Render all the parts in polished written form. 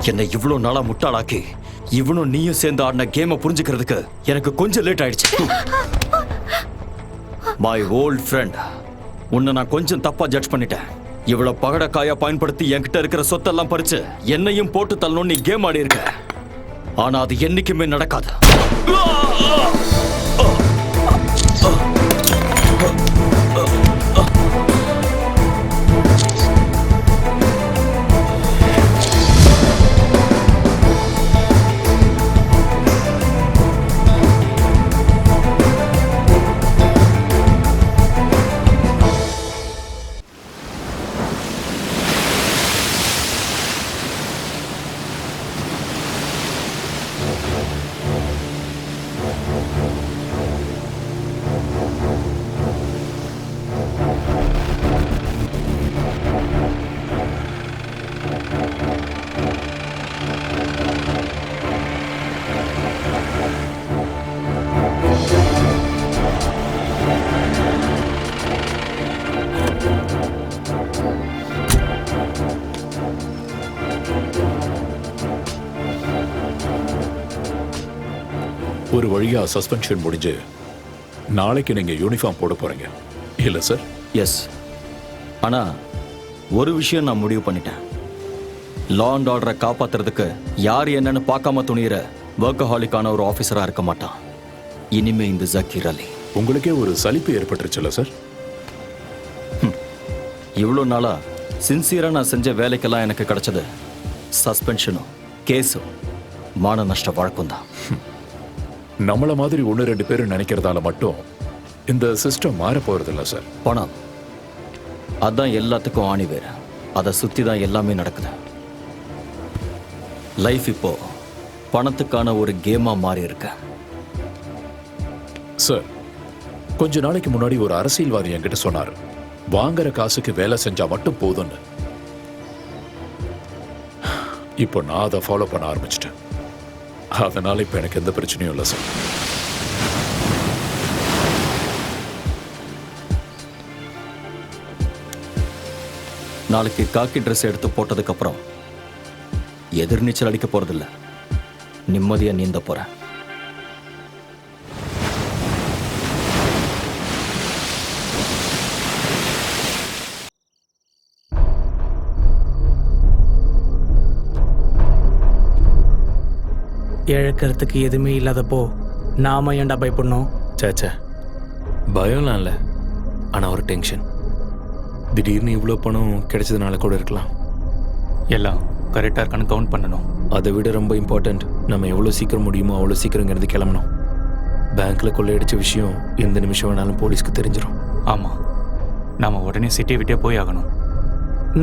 என்னை இவ்வளவு நாளா முட்டாளாக்கி இவனும் நீயும் சேர்ந்து ஆடின கேமை புரிஞ்சுக்கிறதுக்கு எனக்கு கொஞ்சம் லேட் ஆயிடுச்சு. மை ஓல்ட் ஃப்ரெண்ட், உன்னை நான் கொஞ்சம் தப்பா ஜட்ஜ் பண்ணிட்டேன். இவ்வளவு பகடக்காயா பயன்படுத்தி என்கிட்ட இருக்கிற சொத்தெல்லாம் பறிச்சு என்னையும் போட்டு தள்ளணும் நீ கேம் ஆடி இருக்க. ஆனா அது என்னைக்குமே நடக்காது. ஒரு வழியா சஸ்பென்ஷன் முடிஞ்சு நாளைக்கு நீங்க யூனிஃபார்ம் போட போறீங்க இல்ல சார்? எஸ். ஆனா ஒரு விஷயம் நான் முடிவு பண்ணிட்டேன். லா அண்ட் ஆர்டரை காப்பாத்துறதுக்கு யார் என்னன்னு பார்க்காம துணியிற வொர்க்கஹாலிக்கான ஒரு ஆஃபீஸரா இருக்க மாட்டான் இனிமே இந்த ஜக்கீர் அலி. உங்களுக்கே ஒரு சலிப்பு ஏற்பட்டுருச்சுல்ல சார்? இவ்வளோ நாளா சின்சியரா நான் செஞ்ச வேலைக்கெல்லாம் எனக்கு கிடைச்சது சஸ்பென்ஷனும் கேஸும் மான நஷ்ட வழக்கம் தான். நம்மள மாதிரி 1-2 பேர் நினைக்கிறதால மட்டும் இந்த சிஸ்டம் மாற போறதில்ல சார். பணம் அதான் எல்லாத்துக்கும் ஆணி வேறு. அதை சுத்தி தான் எல்லாமே நடக்குது. லைஃப் இப்போ பணத்துக்கான ஒரு கேமா மாறி இருக்கு. சார், கொஞ்ச நாளைக்கு முன்னாடி ஒரு அரசியல்வாதி என்கிட்ட சொன்னார், வாங்குற காசுக்கு வேலை செஞ்சா மட்டும் போதும்னு. இப்போ நான் அதை ஃபாலோ பண்ண ஆரம்பிச்சிட்டேன். அதனால இப்ப எனக்கு எந்த பிரச்சனையும் இல்லை சார். நாளைக்கு காக்கி ட்ரெஸ் எடுத்து போட்டதுக்கு அப்புறம் எதிர்நீச்சல் அடிக்க போறதில்ல, நிம்மதியா நீந்த போறேன். இழக்கிறதுக்கு எதுவுமே இல்லாதப்போ நாம ஏன்டா பயப்படணும்? சேச்சே, பயம்லாம் இல்லை. ஆனால் ஒரு டென்ஷன். திடீர்னு இவ்வளோ பணம் கிடைச்சதுனால கூட இருக்கலாம். எல்லாம் கரெக்டாக இருக்கான்னு கவுண்ட் பண்ணணும். அதை விட ரொம்ப இம்பார்ட்டண்ட், நம்ம எவ்வளோ சீக்கிரம் முடியுமோ அவ்வளோ சீக்கிரங்கிறது கிளம்பணும். பேங்க்கில் கொள்ளையடிச்ச விஷயம் எந்த நிமிஷம் வேணாலும் போலீஸ்க்கு தெரிஞ்சிடும். ஆமாம், நாம் உடனே சிட்டியை விட்டே போய் ஆகணும்.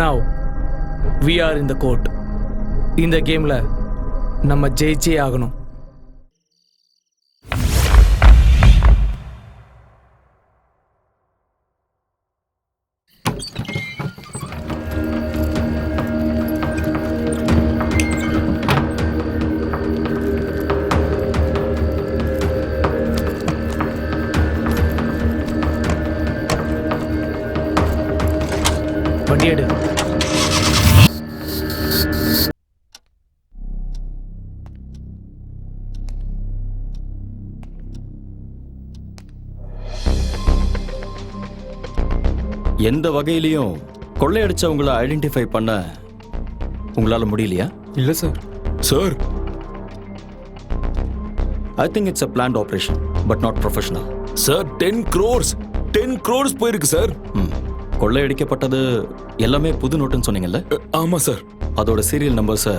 Now we are in the court. இந்த கேம்ல நம்ம ஜெயிச்சே ஆகணும். வண்டி எடு. எந்த வகையிலையும் கொள்ளையடிச்சவங்களை ஐடென்டிஃபை பண்ண உங்களால முடியலையா? இல்லை sir. Sir, I think it's a planned operation but not professional. Sir, 10 crores போயிருக்கு சார். கொள்ளையடிக்கப்பட்டது எல்லாமே புது நோட்டுன்னு சொன்னீங்கல்ல? ஆமாம் சார். அதோட சீரியல் நம்பர்ஸை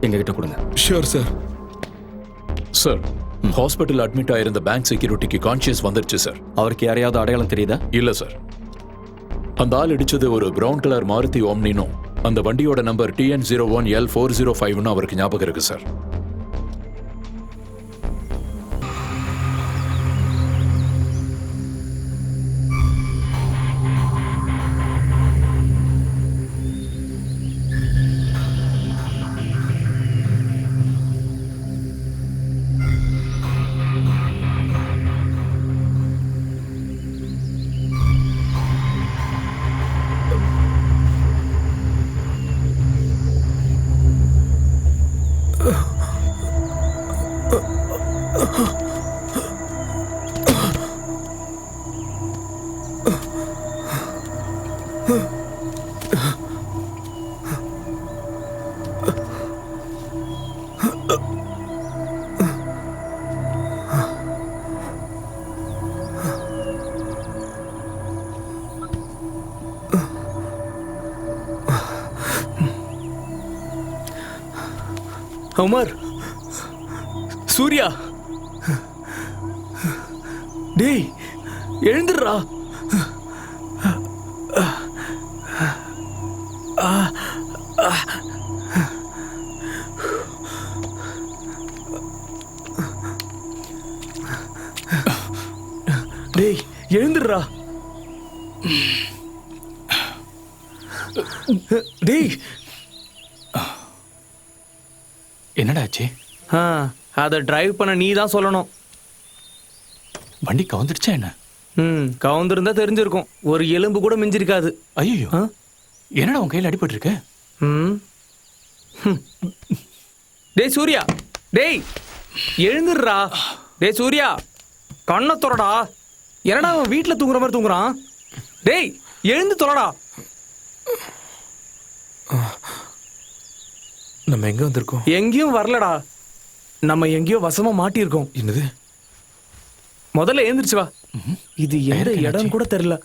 எங்ககிட்ட கொடுங்க. Sure sir. Sir, hospital admit ஆயிருந்த பேங்க் செக்யூரிட்டிக்கு கான்ஷியஸ் வந்துருச்சு சார். அவருக்கு யாரையாவது அடையாளம் தெரியுதா? இல்ல சார். அந்த ஆள் இடிச்சது ஒரு பிரவுன் கலர் மாருதி ஓம்னினும் அந்த வண்டியோட நம்பர் TN01L405 அவருக்கு ஞாபகம் இருக்கு சார். அமர், சூர்யா, டேய் எழுந்துடுறா. டேய் எழுந்துடுறா. டேய் என்னடா ஆச்சு? அதை டிரைவ் பண்ண நீ தான் சொல்லணும். வண்டி கவுந்துடுச்சா என்ன? கவுந்திருந்தா தெரிஞ்சிருக்கும். ஒரு எலும்பு கூட மிஞ்சிருக்காது. ஐயோ, என்னடா உன் கையில் அடிபட்டு இருக்கு? டேய் சூர்யா, டேய் எழுந்துடுறா. டேய் சூர்யா, கண்ணை தொறடா. என்னடா அவன் வீட்டில் தூங்குற மாதிரி தூங்குறான்? டேய் எழுந்து தொலைடா. நம்ம எங்க வந்திருக்கோம்? எங்கேயும் வரலடா, நம்ம எங்கேயோ வசமா மாட்டியிருக்கோம். என்னது? முதல்ல எழுந்திருச்சு வா. இது எந்த இடம் கூட தெரியல.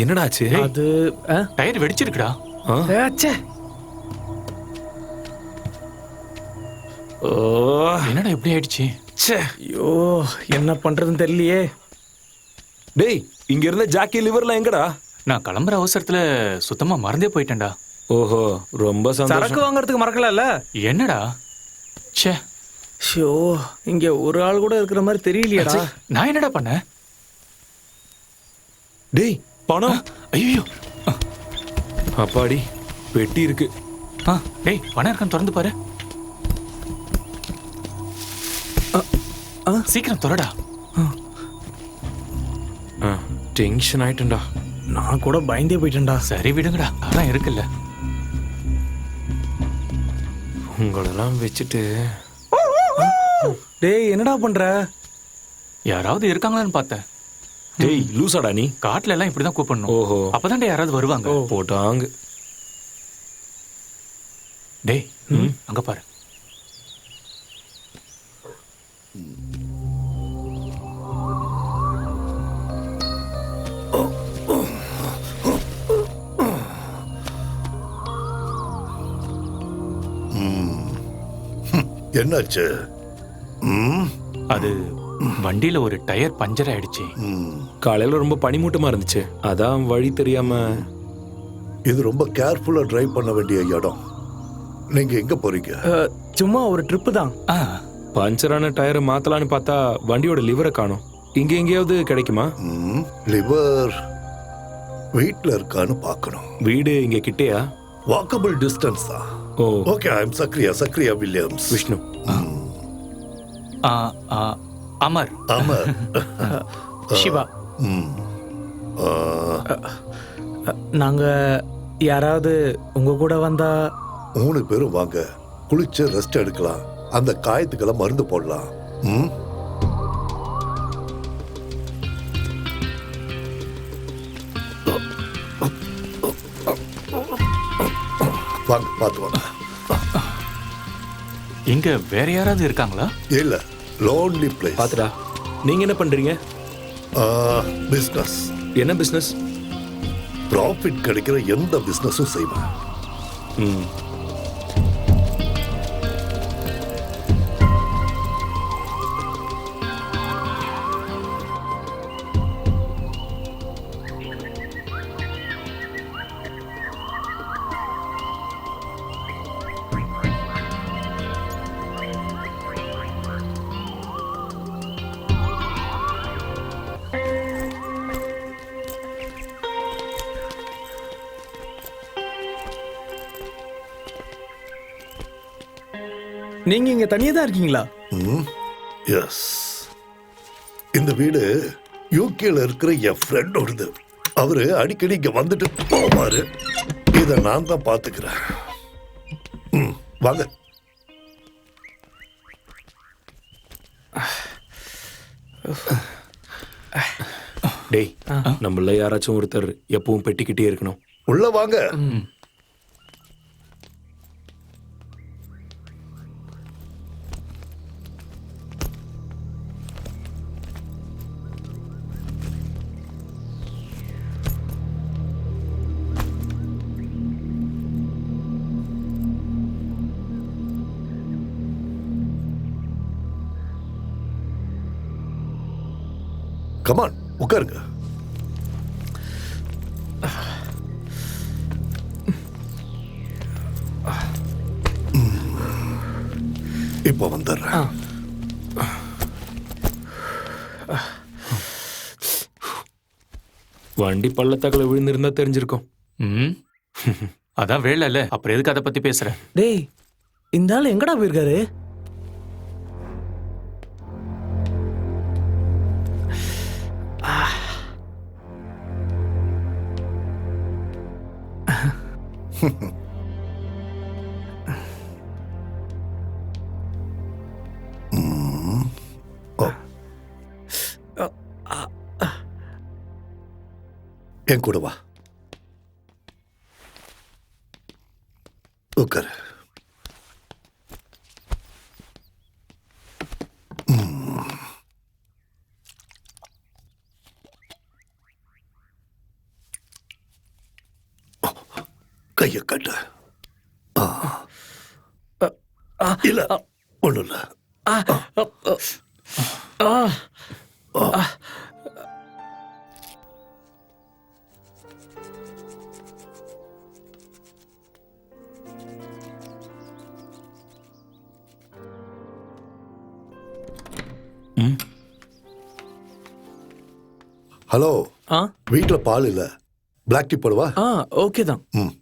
என்னடா ஆச்சு? அது டயர் வெடிச்சிருக்குடா. ச்சே. ஓ, என்னடா இப்படி ஆயிடுச்சு? ச்சே. ஐயோ என்ன பண்றதுன்னு தெரியலையே. டேய், இங்க இருந்த ஜாக்கி லிவர்லாம் எங்கடா? நான் கிளம்புற அவசரத்துல சுத்தமா மறந்தே போயிட்டேன்டா. ஓஹோ, ரொம்ப சரக்கு சந்தோஷம். வாங்குறதுக்கு மறக்கல. என்னடா? ச்சே, ஷோ, இங்க ஒரு ஆள் கூட இருக்கிற மாதிரி தெரியலையேடா. நான் என்னடா பண்ணேன்? டேய், பணம். ஐயோ, அப்பாடி, பெட்டி இருக்கு. டேய் பணம் இருக்கான்னு திறந்து பாரு. சீக்கிரம் தொலைடா. டென்ஷன் ஆயிட்டேன்டா. நான் கூட பயந்தே போயிட்டேன்டா. சரி விடுங்கடா, அதான் இருக்குல்ல. உங்களெல்லாம் வச்சுட்டு. டேய் என்னடா பண்ற? யாராவது இருக்காங்களான்னு பார்த்தேன். டேய் லூசாடா நீ. காட்டுல எல்லாம் இப்படிதான் கூப்பிடணும். ஓஹோ, அப்பதான்டா யாராவது வருவாங்க. போட்டாங்க. டேய் அங்க பாரு. என்னாச்சு? அது வண்டியில ஒரு டயர் பஞ்சர் ஆயிடுச்சு. காலையில ரொம்ப பனிமூட்டமா இருந்துச்சு, அதான் வழி தெரியாம. இது ரொம்ப கேர்ஃபுல்லா டிரைவ் பண்ண வேண்டிய இடம். நீங்க எங்க போறீங்க? சும்மா ஒரு ட்ரிப்பு தான். பஞ்சரான டயரை மாத்தலான்னு பார்த்தா வண்டியோட லிவரை காணோம். இங்க எங்கேயாவது கிடைக்குமா? லிவர் வீட்ல இருக்கான்னு பார்க்கணும். வீடு இங்க கிட்டேயா? வாக்கபிள் டிஸ்டன்ஸ் தான். Oh, okay, I am Zachariah Williams. Vishnu. Amar. Amar. Shiva. ம். நாங்க யாராவது உங்க கூட வந்தா? 3 பேரும் வாங்க, குளிச்சு ரெஸ்ட் எடுக்கலாம். அந்த காயத்துக்கெல்லாம் மருந்து போடலாம். வாங்க, பார்த்து வாங்க. இங்க வேற யாராவது இருக்காங்களா? இல்ல, லோன்லி பிளேஸ். பாத்துடா. நீங்க என்ன பண்றீங்க? பிசினஸ். என்ன பிசினஸ்? ப்ராஃபிட் கிடைக்கிற எந்த பிசினஸும் செய்வேன். நீங்க இங்க தனியா தான் இருக்கீங்களா? எஸ். இந்த வீடு யூகேல இருக்கிற என் ஃப்ரெண்டோடது. அவரு அடிக்கடி இங்க வந்துட்டு போவாரு. இத நான் தான் பாத்துக்கிறேன். வாங்க. டேய், நம்மள யாராச்சும் ஒருத்தர் எப்பவும் பெட்டிக்கிட்டே இருக்கணும். உள்ள வாங்க. கமான் உட்காருங்க. இப்போ வந்துடுறேன். வண்டி பள்ளத்தாக்குல விழுந்திருந்தா தெரிஞ்சிருக்கும். ம் அதான் வேலை இல்ல, அப்புறம் எதுக்கு அதை பத்தி பேசுற? டேய் இந்த ஆள் எங்கடா போயிருக்காரு? என் கூட வா, உட்காரு. கைய கட்டு. இல்ல ஒண்ணு இல்ல. ஹலோ, வீட்டுல பால் இல்ல, பிளாக் டீ போடுவா? ஓகே தான். ம்.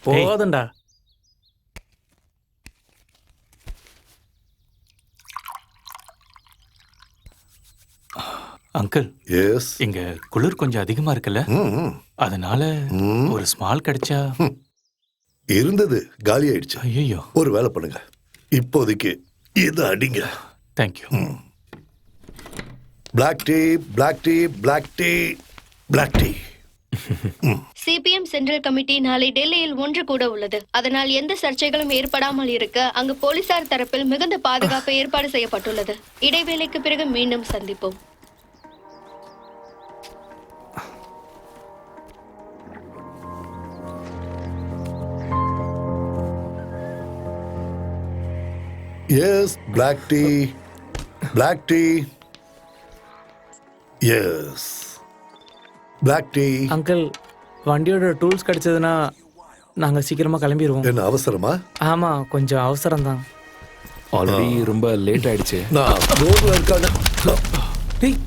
போதண்டா. Uncle, yes. இங்க குளிர் கொஞ்சம் அதிகமா இருக்குல்ல, அதனால ஒரு ஸ்மால் கிடைச்சா. இருந்தது, காலி ஆயிடுச்சு. ஐயோ, ஒரு வேலை பண்ணுங்க, இப்போதைக்கு இதை அடிங்க. Thank you. Black tea, black tea, black tea, black tea. CPM central committee நாளை டெல்லியில் ஒன்று கூட உள்ளது. அதனால் எந்த சர்ச்சைகளும் ஏற்படாமல் இருக்க அங்கு போலீசார் தரப்பில் மிகுந்த பாதுகாப்பு ஏற்பாடு செய்யப்பட்டுள்ளது. இடைவேளைக்கு பிறகு மீண்டும் சந்திப்போம். Yes, black tea, black tea. Yes, black tea. Uncle, வண்டியோட டூல்ஸ் கிடைச்சதுன்னா நாங்க சீக்கிரமா கிளம்பிடுவோம். என்ன அவசரமா? ஆமா, கொஞ்சம் அவசரம் தான். ஆல்ரெடி ரொம்ப லேட் ஆயிடுச்சு. நான் ரோட்ல இருக்கான. டேய்,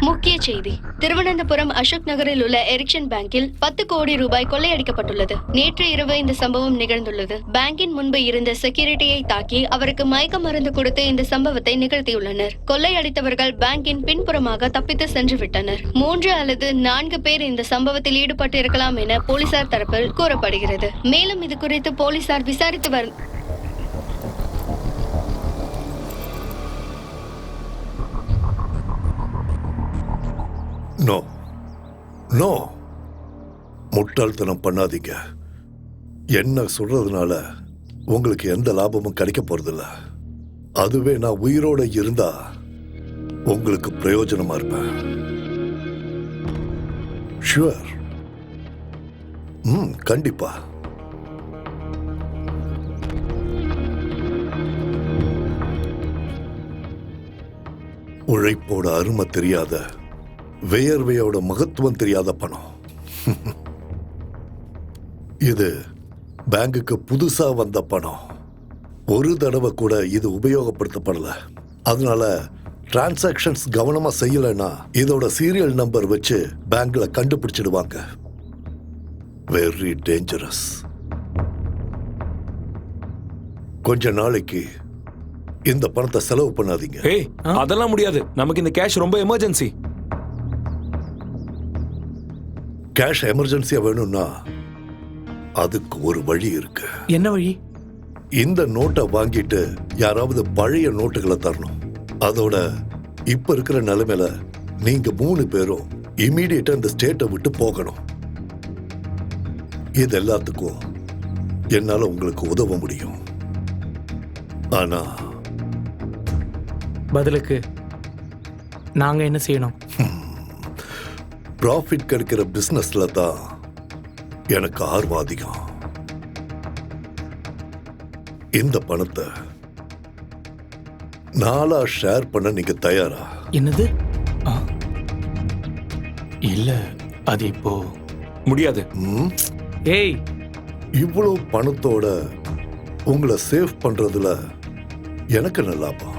முக்கிய செய்தி: திருவனந்தபுரம் அசோக் நகரில் உள்ள எரிக்சன் பேங்கில் 10 கோடி ரூபாய் கொள்ளையடிக்கப்பட்டுள்ளது. நேற்று இரவு இந்த சம்பவம் நிகழ்ந்துள்ளது. பேங்கின் முன்பு இருந்த செக்யூரிட்டியை தாக்கி அவருக்கு மயக்க மருந்து கொடுத்து இந்த சம்பவத்தை நிகழ்த்தியுள்ளனர். கொள்ளையடித்தவர்கள் பேங்கின் பின்புறமாக தப்பித்து சென்று விட்டனர். 3 அல்லது 4 பேர் இந்த சம்பவத்தில் ஈடுபட்டு இருக்கலாம் என போலீசார் தரப்பில் கூறப்படுகிறது. மேலும் இது குறித்து போலீசார் விசாரித்து நோ நோ, முட்டாள்தனம் பண்ணாதீங்க. என்ன சொல்றதுனால உங்களுக்கு எந்த லாபமும் கிடைக்க போறதில்ல. அதுவே நான் உயிரோட இருந்தா உங்களுக்கு பிரயோஜனமா இருப்பேன். ஷுவர். கண்டிப்பா. உழைப்போட அருமை தெரியாத, வேர்வையோட மகத்துவம் தெரியாத பணம். இது பேங்குக்கு புதுசா வந்த பணம். ஒரு தடவை கூட இது உபயோகப்படுத்தப்படல. அதனால டிரான்சாக்ஷன்ஸ் கவனமா செய்யலைன்னா இதோட சீரியல் நம்பர் வச்சு பேங்க்ல கண்டுபிடிச்சிடுவாங்க. Very dangerous. கொஞ்ச நாளைக்கு இந்த பணத்தை செலவு பண்ணாதீங்க. ஏய், அதெல்லாம் முடியாது. நமக்கு இந்த கேஷ் ரொம்ப எமர்ஜென்சி. கேஷ் எமர்ஜென்சியா வேணும்னா அதுக்கு ஒரு வழி இருக்கு. என்ன வழி? இந்த நோட்டை வாங்கிட்டு யாராவது பழைய நோட்டுகளை தரணும். அதோட இப்ப இருக்கிற நிலைமையில நீங்க 3 பேரும் இமீடியட்டா இந்த ஸ்டேட்டை விட்டு போகணும். இது எல்லாத்துக்கும் என்னால உங்களுக்கு உதவ முடியும். ஆனா பதிலுக்கு நாங்க என்ன செய்யணும்? ப்ராஃபிட் கிடைக்கிற பிசினஸ்ல தான் எனக்கு ஆர்வம் அதிகம். இந்த பணத்தை நாளா ஷேர் பண்ண நீங்க தயாரா? என்னது? இல்ல அது இப்போ முடியாது. ம்? ஏய், இவ்வளவு பணத்தோட உங்களை சேவ் பண்றதுல எனக்கு என்ன லாபம்?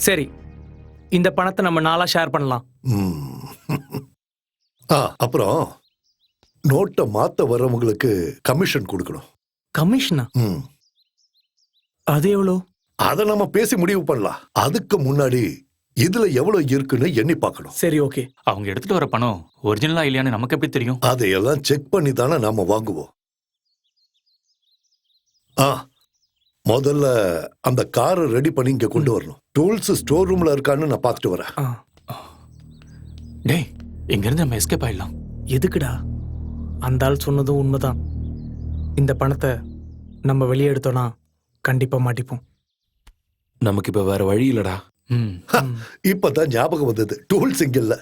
சரி, இந்த பணத்தை நம்ம நாளா ஷேர் பண்ணலாம். ம். அப்புறம் நோட்டை மாத்த வர்றவங்களுக்கு கமிஷன் கொடுக்கணும். கமிஷனா? ம். அது எவ்வளோ? அதை நம்ம பேசி முடிவு பண்ணலாம். அதுக்கு முன்னாடி இதுல எவ்வளவு இருக்குன்னு எண்ணி பார்க்கணும். சரி, ஓகே. அவங்க எடுத்துட்டு வர பணம் ஒரிஜினலா இல்லையான்னு நமக்கு எப்படி தெரியும்? அதையெல்லாம் செக் பண்ணி தானே நாம வாங்குவோம். முதல்ல அந்த காரை ரெடி பண்ணி இங்க கொண்டு வரணும். டூல்ஸ் ஸ்டோர் ரூம்ல இருக்கான்னு நான் பார்த்துட்டு வரேன். ஆ, டேய், இங்க இருந்து நம்ம எஸ்கேப் ஆயிடலாம். எதுக்குடா? அந்த ஆள் சொன்னதும் உண்மைதான். இந்த பணத்தை நம்ம வெளியே எடுத்தோம்னா கண்டிப்பா மாட்டிப்போம். நமக்கு இப்ப வேற வழி இல்லடா. இப்பதான் ஞாபகம் வந்தது. டூல்ஸ் இங்க இல்ல.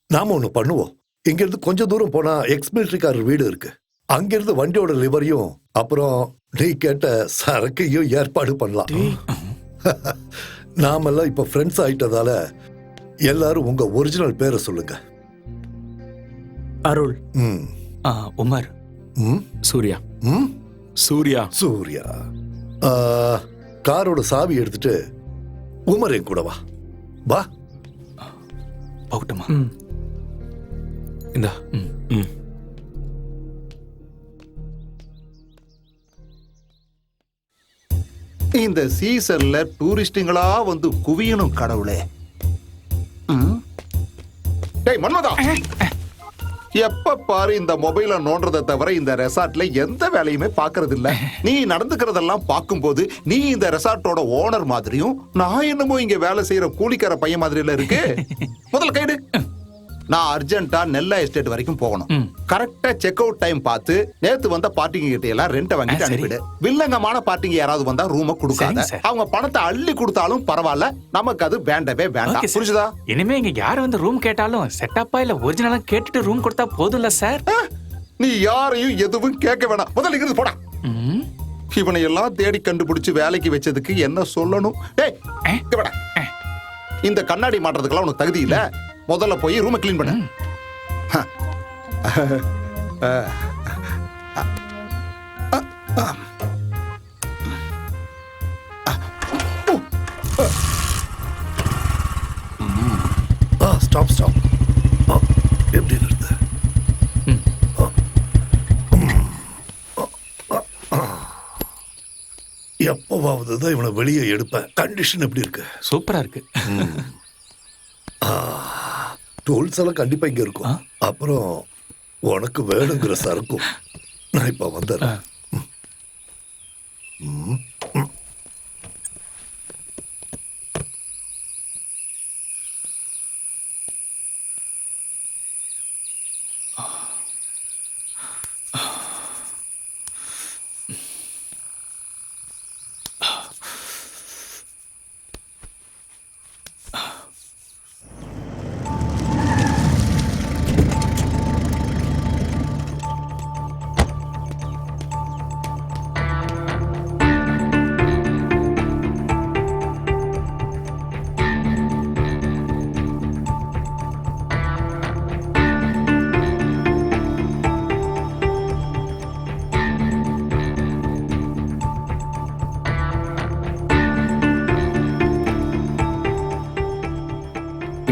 நாம ஒண்ணு பண்ணுவோம். இங்க இருந்து கொஞ்ச தூரம் போனா எக்ஸ்மிலிட்டரிக்காரர் வீடு இருக்கு. அங்கிருந்து வண்டியோட லிவரையும் அப்புறம் நீ கேட்ட சரக்கையும் ஏற்பாடு பண்ணலாம். நாமெல்லாம் இப்ப ஃப்ரெண்ட்ஸ் ஆயிட்டதால எல்லாரும் உங்க ஒரிஜினல் பேரை சொல்லுங்க. அருள். ம். உமர். ம். சூர்யா. ம். சூர்யா. சூர்யா. காரோட சாவி எடுத்துட்டு உமர் என் கூட வா. வா. போகட்டுமா? ம். இந்தா. ம். இந்த சீசன்ல டூரிஸ்டுங்களா வந்து குவியணும் கடவுளே. ம். டேய் மன்மதா, எப்ப பாரு இந்த மொபைல நோன்றதை தவிர இந்த ரெசார்ட்ல எந்த வேலையுமே பாக்குறது இல்ல. நீ நடந்துக்கிறதெல்லாம் பார்க்கும்போது நீ இந்த ரெசார்ட்டோட ஓனர் மாதிரியும் நான் என்னமோ இங்க வேலை செய்யற கூலிக்கார பையன் மாதிரில இருக்கு. முதல்ல கைடு. நான் அர்ஜென்ட்டா நெல்லா எஸ்டேட் வரைக்கும் போகணும். கரெக்டா செக் அவுட் டைம் பார்த்து நேத்து வந்த பார்ட்டிங்க கிட்ட எல்லாம் ரெண்ட் வாங்கிட்டு அனுப்பிடு. வில்லங்கமான பார்ட்டிங்க யாராவது வந்தா ரூம கொடுக்காத. அவங்க பணத்தை அள்ளி கொடுத்தாலும் பரவாயில்ல, நமக்கு அது வேண்டவே வேண்டாம். புரிஞ்சுதா? இனிமே இங்க யாரு வந்து ரூம் கேட்டாலும் செட்டப்பா இல்ல ஒரிஜினலா கேட்டுட்டு ரூம் கொடுத்தா போதும்ல சார்? நீ யாரையும் எதுவும் கேட்க வேணாம். முதல்ல இங்கிருந்து போடா. இவனை எல்லாம் தேடி கண்டுபிடிச்சு வேலைக்கு வச்சதுக்கு என்ன சொல்லணும்? டேய், இங்க வாடா. இந்த கண்ணாடி மாட்டுறதுக்கெல்லாம் உனக்கு தகுதி இல்ல. முதல்ல போய் ரூமை கிளீன் பண்ணு. Stop stop. எப்படி இருக்கு? எப்பவாவது தான் இவனை வெளியே எடுப்பேன். கண்டிஷன் எப்படி இருக்கு? சூப்பரா இருக்கு. டூல்ஸ் எல்லாம் கண்டிப்பா இங்க இருக்கும். அப்புறம் உனக்கு வேணுங்கிற சரக்கும் நான் இப்ப வந்துடுறேன்.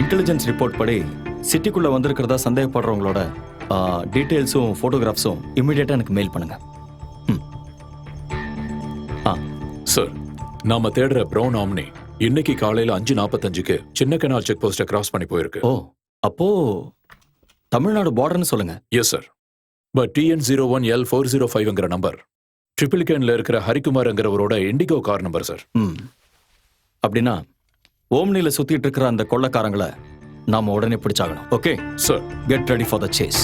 இன்டெலிஜென்ஸ் ரிப்போர்ட் படி சிட்டிக்குள்ள வந்திருக்கிறதா சந்தேகப்படுறவங்களோட டீட்டெயில்ஸும் ஃபோட்டோகிராஃப்ஸும் இமிடியேட்டா எனக்கு மெயில் பண்ணுங்க. சார், நாம தேடுற பிரவுன் ஆம்னி இன்னைக்கு காலையில 5:45க்கு சின்ன கனால் செக் போஸ்ட கிராஸ் பண்ணி போயிருக்கு. ஓ, அப்போ தமிழ்நாடு பார்டர்னு சொல்லுங்க. Yes sir. பட் TN01L405ங்கிற நம்பர் ட்ரிபிள்கேன்ல இருக்கிற ஹரிகுமார்ங்கிறவரோட இண்டிகோ கார் நம்பர் சார். அப்படின்னா ஓம்னில சுத்திட்டு இருக்கிற அந்த கொள்ளக்காரங்களை நாம உடனே பிடிச்சாகணும். Okay sir. Get ready for the chase.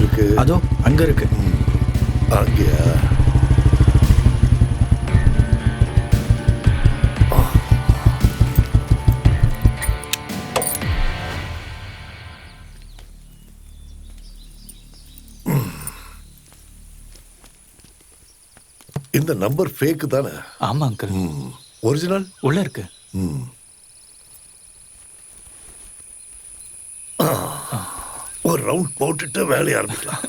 இருக்கு? அதோ அங்க இருக்கு. அங்கேயா? இந்த நம்பர் ஃபேக் தானே? ஆமா அங்கிள், ஒரிஜினல் உள்ள இருக்கு. ஒரு ரவுண்ட் போட்டுட்டு வேலையை ஆரம்பிக்கலாம்.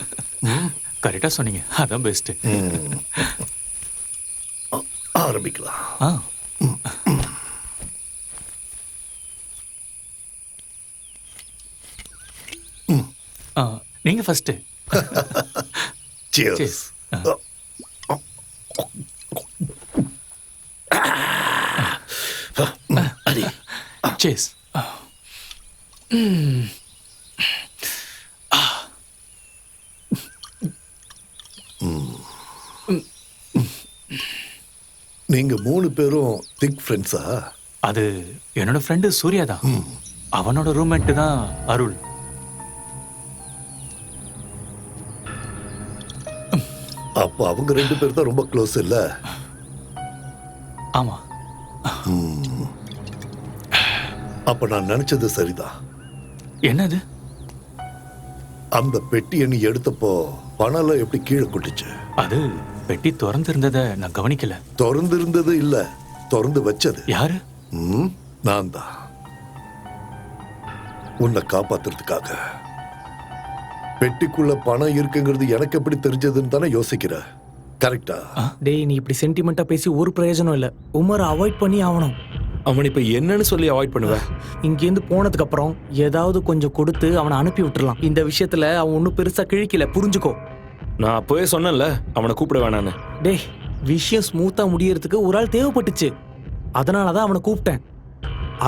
கரெக்டா சொன்னீங்க, அதான் பெஸ்ட். ஆரம்பிக்கலாம். ஆ நீங்க ஃபர்ஸ்ட். Cheers. Cheers. அடி. சேஸ். நீங்க 3 பேரும் திக் ஃப்ரெண்ட்ஸா? அது என்னோட ஃப்ரெண்டு சூர்யா தான். அவனோட ரூம்மேட் தான் அருள். அப்போ அவங்க 2 பேர் தான் ரொம்ப க்ளோஸ் இல்ல? ஆமா. அப்ப நான் நினைச்சது சரிதான். என்னது? அந்த பெட்டியை நீ எடுத்தப்போ பணம் எப்படி கீழே கொட்டுச்சு? அது பெட்டி திறந்து இருந்ததை நான் கவனிக்கல. திறந்து இருந்தது இல்ல, திறந்து வச்சது யாரு? நான் தான். உன்னை காப்பாத்துறதுக்காக. பெட்டிக்குள்ள பணம் இருக்குங்கிறது எனக்கு எப்படி தெரிஞ்சதுன்னு தானே யோசிக்கிற, கரெக்டா? டேய், நீ இப்படி சென்டிமெண்டா பேசி ஒரு பிரயோஜனம் இல்ல. உமரை அவாய்ட் பண்ணி ஆகணும். அவன் இப்ப என்னன்னு சொல்லி அவாய்ட் பண்ணுவேன்? இங்கேருந்து போனதுக்கு அப்புறம் ஏதாவது கொஞ்சம் கொடுத்து அவனை அனுப்பி விட்டுறலாம். இந்த விஷயத்துல அவன் ஒன்றும் பெருசா கிழிக்கல, புரிஞ்சுக்கோ. நான் அப்பவே சொன்னேன்ல அவனை கூப்பிட வேணான்னு. டேய், விஷயம் ஸ்மூத்தா முடியறதுக்கு ஒரு ஆள் தேவைப்பட்டுச்சு. அதனாலதான் அவனை கூப்பிட்டேன்.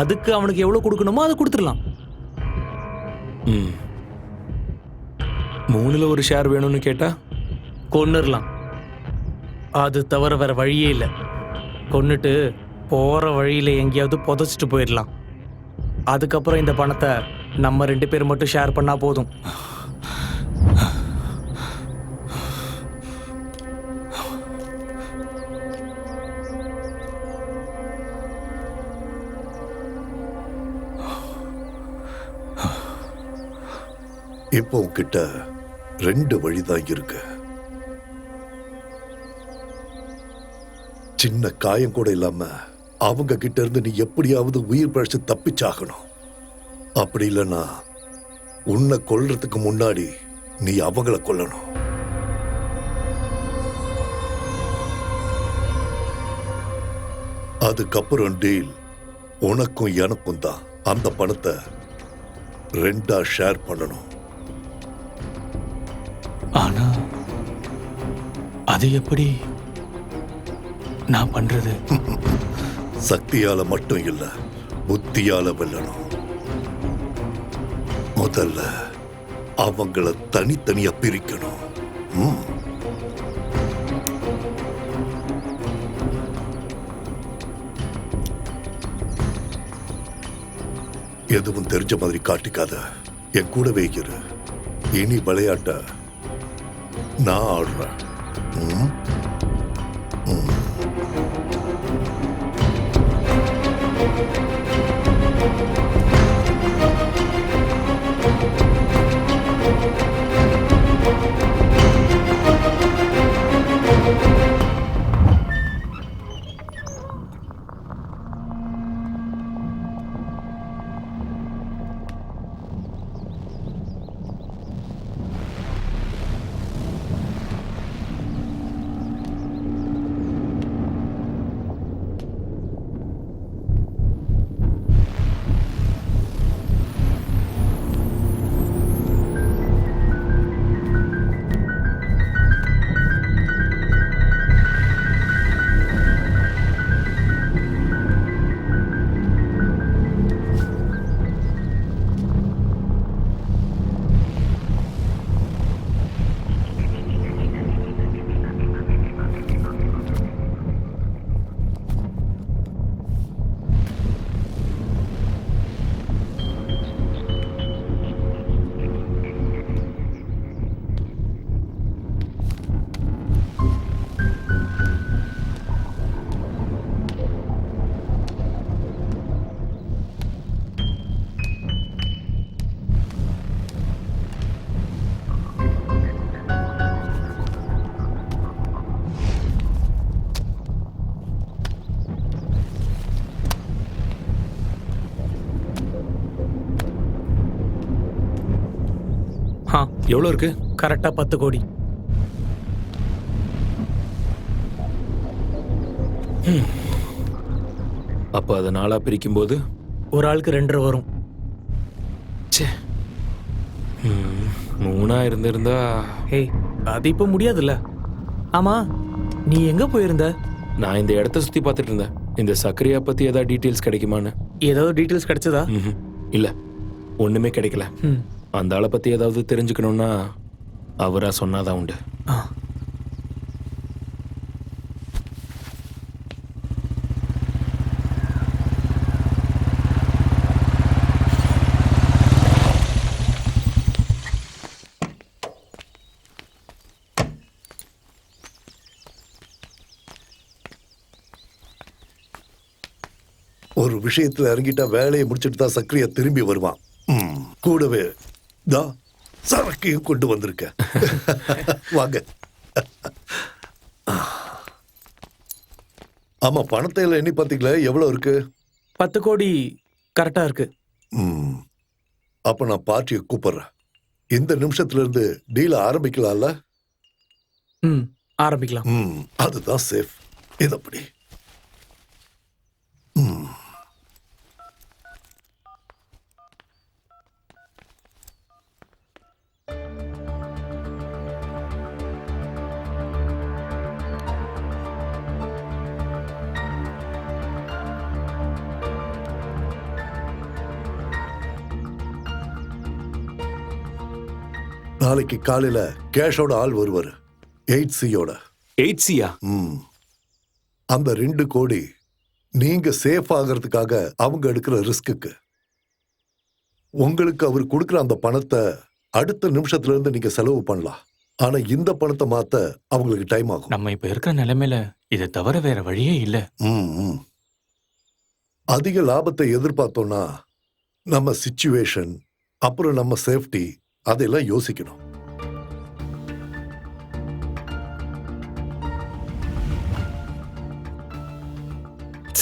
அதுக்கு அவனுக்கு எவ்வளவு கொடுக்கணுமோ அதை கொடுத்துடலாம். 3ல் ஒரு ஷேர் வேணும்னு கேட்டா கொன்னுடலாம். அது தவிர வேற வழியே இல்லை. கொன்னுட்டு போற வழியில எங்கேயாவது புதைச்சிட்டு போயிடலாம். அதுக்கப்புறம் இந்த பணத்தை நம்ம 2 பேர் மட்டும் ஷேர் பண்ணா போதும். இப்போ உன்கிட்ட 2 வழிதான் இருக்கு. சின்ன காயம் கூட இல்லாம அவங்க கிட்ட இருந்து நீ எப்படியாவது உயிர் பழிச்சு தப்பிச்சாகணும். அப்படி இல்லைன்னா உன்னை கொல்றதுக்கு முன்னாடி நீ அவங்கள கொல்லணும். அதுக்கப்புறம் டீல் உனக்கும் எனக்கும் தான். அந்த பணத்தை 2ஆ ஷேர் பண்ணணும். ஆனா அது எப்படி நான் பண்றது? சக்தியால மட்டும் இல்ல, புத்தியால வெல்லணும். முதல்ல அவங்கள தனித்தனியா பிரிக்கணும். எதுவும் தெரிஞ்ச மாதிரி காட்டிக்காத. என் கூடவே இரு. இனி விளையாட்ட நான் ஆடுறேன். ஆ எவ்வளோ இருக்கு? கரெக்டாக 10 கோடி. அப்போ அதை நாளாக பிரிக்கும்போது ஒரு ஆளுக்கு 2.5 வரும். ச்சே 3 இருந்திருந்தா ஏய் அது இப்போ முடியாதுல்ல. ஆமாம் நீ எங்கே போயிருந்த? நான் இந்த இடத்த சுற்றி பார்த்துட்டு இருந்தேன். இந்த சக்கரையா பற்றி ஏதாவது டீட்டெயில்ஸ் கிடைக்குமான்னு. ஏதாவது டீட்டெயில்ஸ் கிடைச்சதா? இல்லை, ஒன்றுமே கிடைக்கல. ம். அந்த ஆளை பற்றி ஏதாவது தெரிஞ்சுக்கணுன்னா அவராக சொன்னாதான் உண்டு. ஆ ஒரு விஷயத்துல இறங்கிட்டா வேலையை முடிச்சுட்டு தான் சக்கரையா திரும்பி வருவான். கூடவே தா சரக்கையும் கொண்டு வந்திருக்க. வாங்க. ஆமா, பணத்தை எல்லாம் எண்ணி பாத்தீங்களா? எவ்வளவு இருக்கு? 10 கோடி கரெக்டாக இருக்கு. அப்ப நான் பார்ட்டியை கூப்பிடுறேன். இந்த நிமிஷத்துல இருந்து டீல ஆரம்பிக்கலாம்ல? ம் ஆரம்பிக்கலாம். அதுதான் சேஃப். இதப்படி நாளைக்கு காலையில கேஷோட ஆள் வருவாரு, 8Cயோட. 8Cயா? அந்த 2 கோடி நீங்க சேஃப் ஆகிறதுக்காக அவங்க எடுக்கிற ரிஸ்க்கு. உங்களுக்கு அவர் கொடுக்கிற அந்த பணத்தை அடுத்த நிமிஷத்துல இருந்து நீங்க செலவு பண்ணலாம். ஆனா இந்த பணத்தை மாத்த அவங்களுக்கு டைம் ஆகும். நம்ம இப்ப இருக்கிற நிலைமையில இதை தவிர வேற வழியே இல்ல. அதிக லாபத்தை எதிர்பார்த்தோம்னா நம்ம சிச்சுவேஷன், அப்புறம் நம்ம சேஃப்டி, அதெல்லாம் யோசிக்கணும்.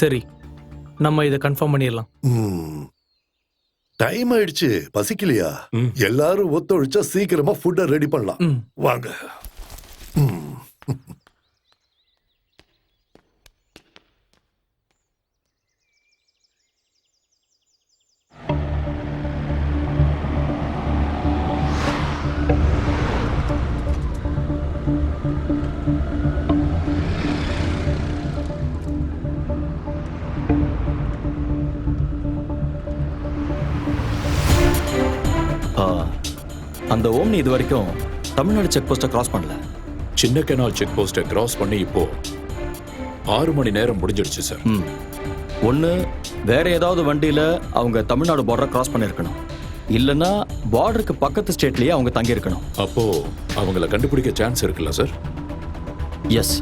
சரி, நம்ம இதை கன்ஃபார்ம் பண்ணிடலாம். டைம் ஆயிடுச்சு, பசிக்கலையா? எல்லாரும் ஒத்துழைச்சா சீக்கிரமா ஃபுட்டை ரெடி பண்ணலாம். வாங்க. அந்த ஓம்னி இது வரைக்கும் தமிழ்நாடு செக் போஸ்ட்டை கிராஸ் பண்ணல. சின்ன கெனால் செக் போஸ்ட்டை கிராஸ் பண்ணி இப்போ 6 மணி நேரம் முடிஞ்சிடுச்சு சார். ஒன்று வேற ஏதாவது வண்டியில் அவங்க தமிழ்நாடு பார்டரை கிராஸ் பண்ணியிருக்கணும், இல்லைன்னா பார்டருக்கு பக்கத்து ஸ்டேட்லேயே அவங்க தங்கியிருக்கணும். அப்போ அவங்கள கண்டுபிடிக்க சான்ஸ் இருக்குல்ல sir? Yes.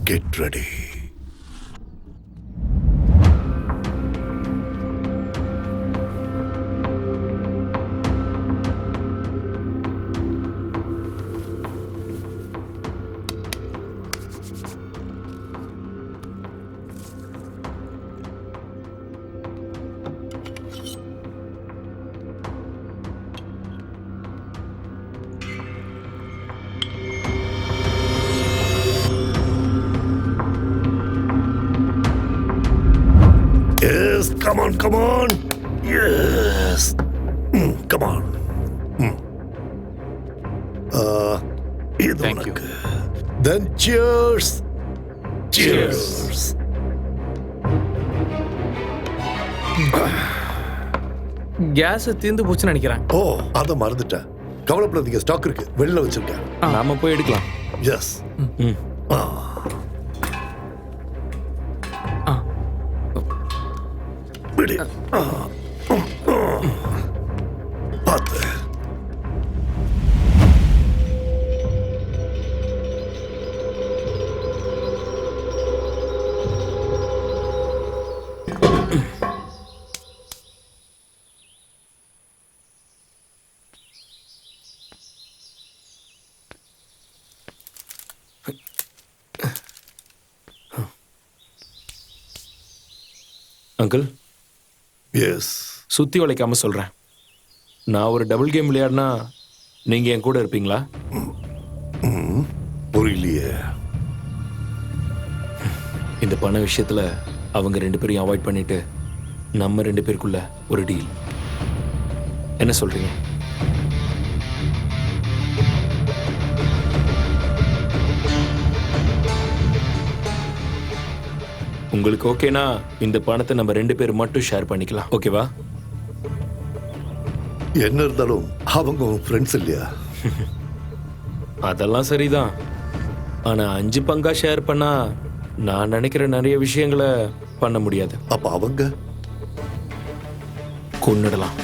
Get ready. Yes, come on, come on. Yes. Come on. இது Thank you. உனக்கு. Then cheers. Cheers. கேஸ் தீர்ந்து போச்சுன்னு நினைக்கிறேன். ஓ, அதை மறந்துட்டேன். கவலைப்படாதீங்க, ஸ்டாக் இருக்கு, வெளில வச்சிருக்கேன். நாம போய் எடுக்கலாம். எஸ். விடு. பார்த்து. Uncle, yes. சுத்தி வளைக்காம சொல்றேன். நான் ஒரு டபுள் கேம் விளையாடினா நீங்க என் கூட இருப்பீங்களா? புரியலையே. இந்த பண விஷயத்துல அவங்க 2 பேரையும் அவாய்ட் பண்ணிட்டு நம்ம 2 பேருக்குள்ள ஒரு டீல். என்ன சொல்றீங்க? உங்களுக்கு ஓகேனா இந்த பணத்தை நம்ம 2 பேர் மட்டும் ஷேர் பண்ணிக்கலாம். ஓகேவா? என்ன இருந்தாலும் அவங்க ஃப்ரெண்ட்ஸ் இல்லையா? அதெல்லாம் சரிதான். ஆனா 5 பங்கா ஷேர் பண்ணா நான் நினைக்கிற நிறைய விஷயங்களை பண்ண முடியாது. அப்ப அவங்க கொன்னுடலாம்.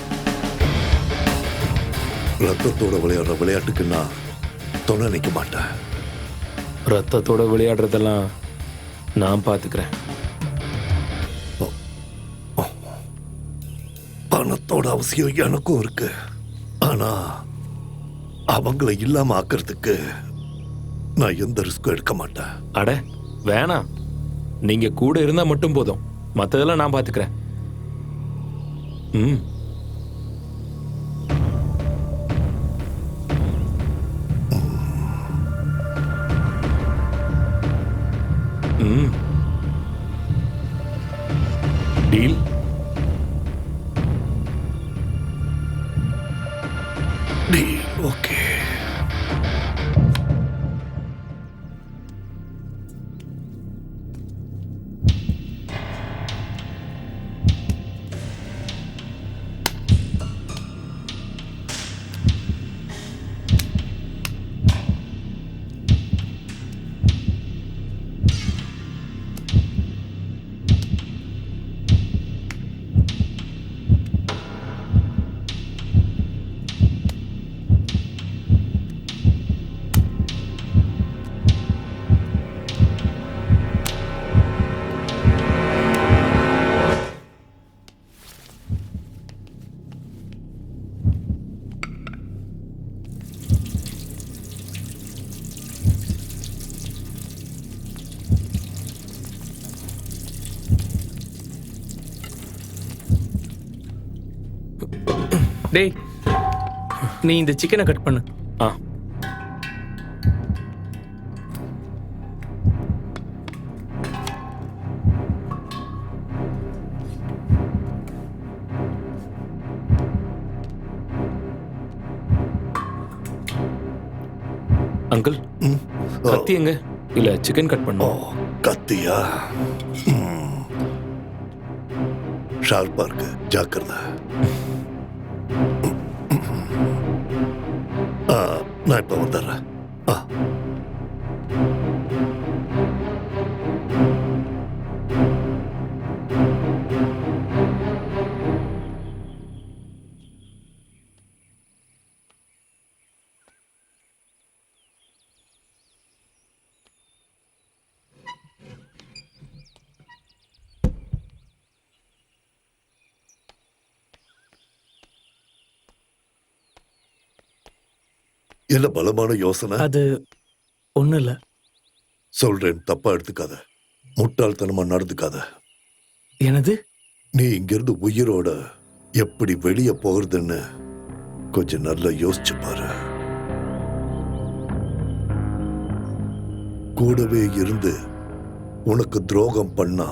ரத்தத்தோட விளையாடுற விளையாட்டுக்கு நான் துணை நிற்க மாட்டேன். ரத்தத்தோட விளையாடுறதெல்லாம் நான் பார்த்துக்கிறேன். பணத்தோட அவசியம் எனக்கும் இருக்கு. ஆனா அவங்கள இல்லாம ஆக்கிறதுக்கு நான் எந்த ரிஸ்க்கும் எடுக்க மாட்டேன். அட வேணாம், நீங்க கூட இருந்தா மட்டும் போதும். மத்ததெல்லாம் நான் பார்த்துக்கிறேன். ம். ம். டீல். ஓகே. டேய், நீ இந்த சிக்கனை கட் பண்ணு. ஆ. அங்கிள், கத்தி எங்க? இல்ல சிக்கன் கட் ஓ, பண்ணோம். கத்தியா? ஷார்ப்பா இருக்கு, ஜாக்கிரதை. நான் இப்ப வந்துடுறேன். என்ன பலமான யோசனை? அது ஒண்ணும் இல்ல. சொல்றேன், தப்பா எடுத்துக்காத. முட்டாள்தனமா நடந்துக்காத. எனது நீ இங்கிருந்து உயிரோட எப்படி வெளியே போகிறதுன்னு கொஞ்சம் நல்லா யோசிச்சு பாரு. கூடவே இருந்து உனக்கு துரோகம் பண்ணா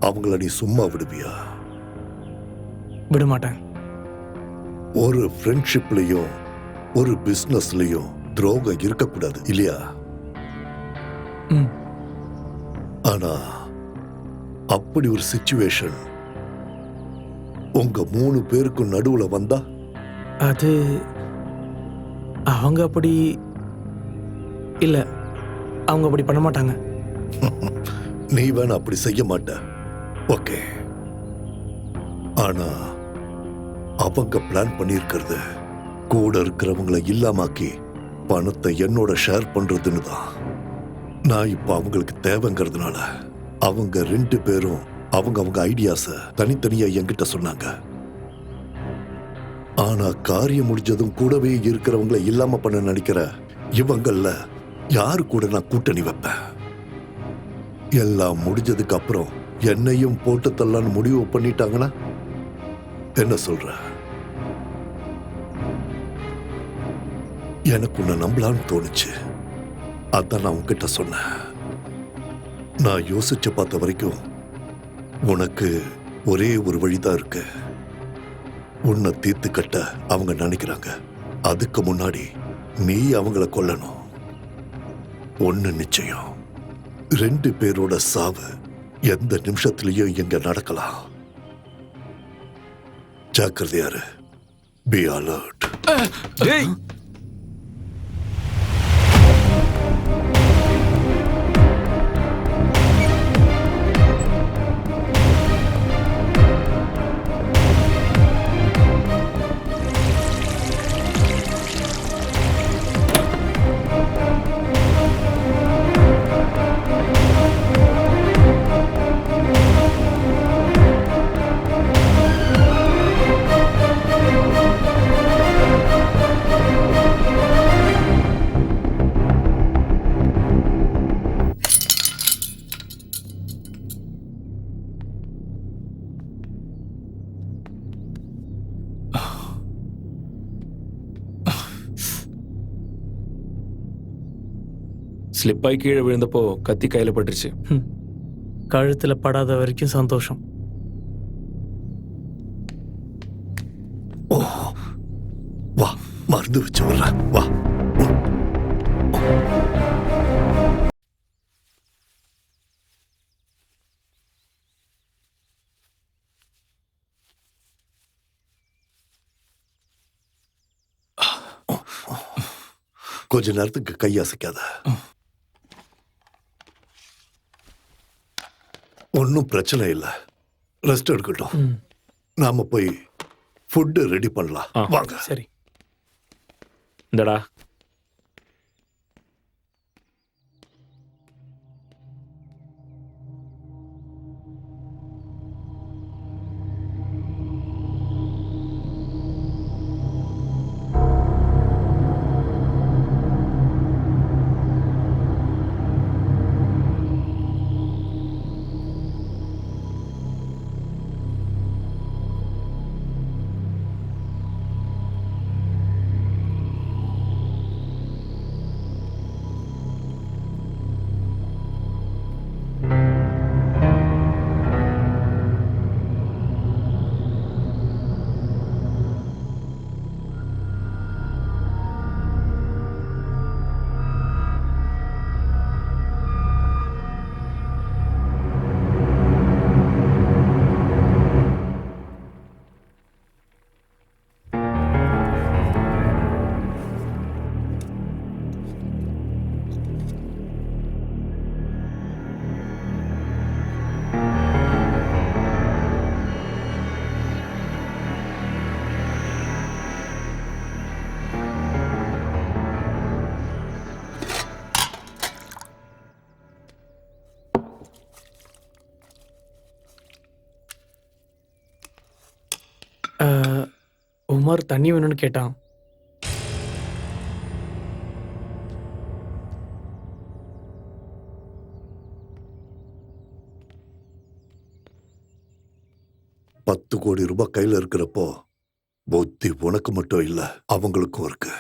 அவங்கள நீ சும்மா விடுவியா? விட மாட்டேன். ஒரு ஃப்ரெண்ட்ஷிப்லயும் ஒரு பிசினஸ்லயும் துரோகம் இருக்கக்கூடாது இல்லையா? ம். ஆனா அப்படி ஒரு சிச்சுவேஷன் உங்க 3 பேருக்கும் நடுவுல வந்தா? அது அவங்க அப்படி இல்ல, அவங்க அப்படி பண்ண மாட்டாங்க. நீ வேணா அப்படி செய்ய மாட்ட. ஓகே. ஆனா அவங்க பிளான் பண்ணியிருக்கிறது கூட இருக்கிறவங்களை இல்லாமாக்கி பணத்தை என்னோட ஷேர் பண்றதுன்னு தான். நான் இப்ப அவங்களுக்கு தேவைங்கிறதுனால அவங்க 2 பேரும் அவங்க ஐடியாஸ தனித்தனியா என்கிட்ட சொன்னாங்க. ஆனா காரியம் முடிஞ்சதும் கூடவே இருக்கிறவங்களை இல்லாம பண்ண நினைக்கிற இவங்கள யாரு கூட நான் கூட்டணி வைப்பேன்? எல்லாம் முடிஞ்சதுக்கு அப்புறம் என்னையும் போட்டு தள்ளலான்னு முடிவு பண்ணிட்டாங்கன்னா என்ன சொல்ற? எனக்கு உன்னை நம்பலான்னு தோணுச்சு. அதான் நான் உன்கிட்ட சொன்னேன். நான் யோசிச்சு பார்த்த வரைக்கும் உனக்கு ஒரே ஒரு வழிதான் இருக்கு. உன்னை தீர்த்து கட்ட அவங்க நினைக்கிறாங்க. அதுக்கு முன்னாடி நீ அவங்கள கொல்லணும். ஒண்ணு நிச்சயம், 2 பேரோட சாவு எந்த நிமிஷத்திலையும் இங்க நடக்கலாம். ஜாக்கிரதையாரு. Be alert. டேய் ஸ்லிப்பாய் கீழே விழுந்தப்போ கத்தி கையில பட்டுருச்சு. கழுத்துல படாத வரைக்கும் சந்தோஷம். வா, மருந்து வச்சு வர்ற. வா. கொஞ்ச நேரத்துக்கு கை அசைக்காத. ஒன்னும் பிரச்சனை இல்லை. ரெஸ்ட் எடுக்கட்டும். நாம போய் ஃபுட்டு ரெடி பண்ணலாம். வாங்க. சரி. இந்தடா உமர் தண்ணி வேணும்னு கேட்டான். $10 கோடி கையில இருக்கிறப்போ புத்தி உனக்கு மட்டும் இல்ல, அவங்களுக்கும் இருக்கு.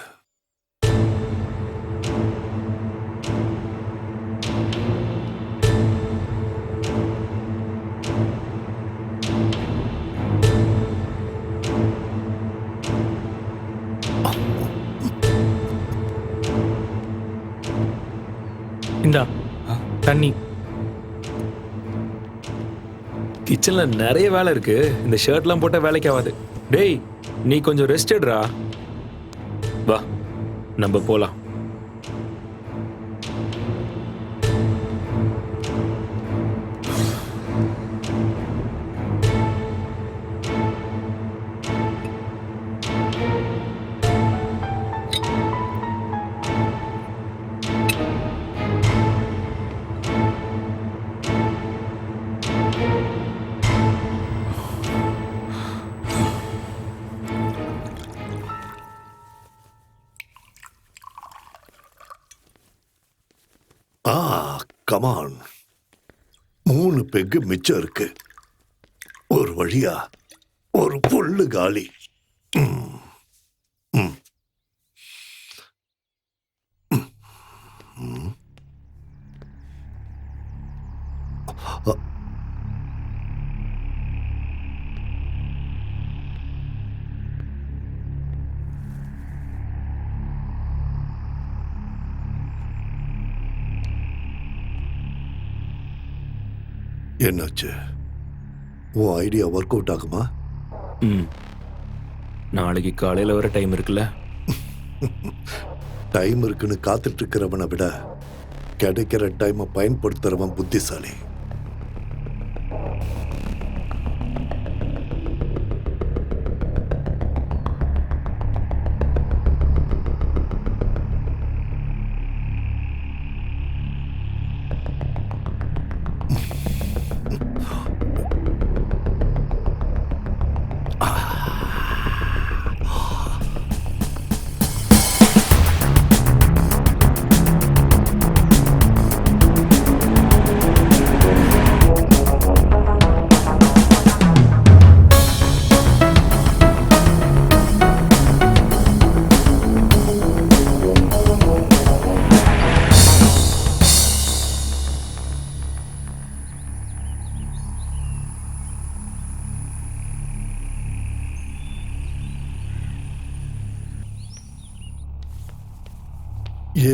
இந்தா தண்ணி. கிச்சன்ல நிறைய வேலை இருக்கு. இந்த ஷர்ட்லாம் போட்டா வேலைக்கு ஆகாது. டேய் நீ கொஞ்சம் ரெஸ்ட் எடுடா. வா நம்ம போலாம். கமான். 3 பெக்கு மிச்சம் இருக்கு. ஒரு வழியா ஒரு புல்லு காலி. ம். ம். ம். ம். அ- என்னாச்சு? உன் ஐடியா ஒர்க் அவுட் ஆகுமா? ம். நாளைக்கு காலையில வர டைம் இருக்குல்ல? டைம் இருக்குன்னு காத்துட்டு இருக்கிறவனை விட கிடைக்கிற டைமை பயன்படுத்துறவன் புத்திசாலி.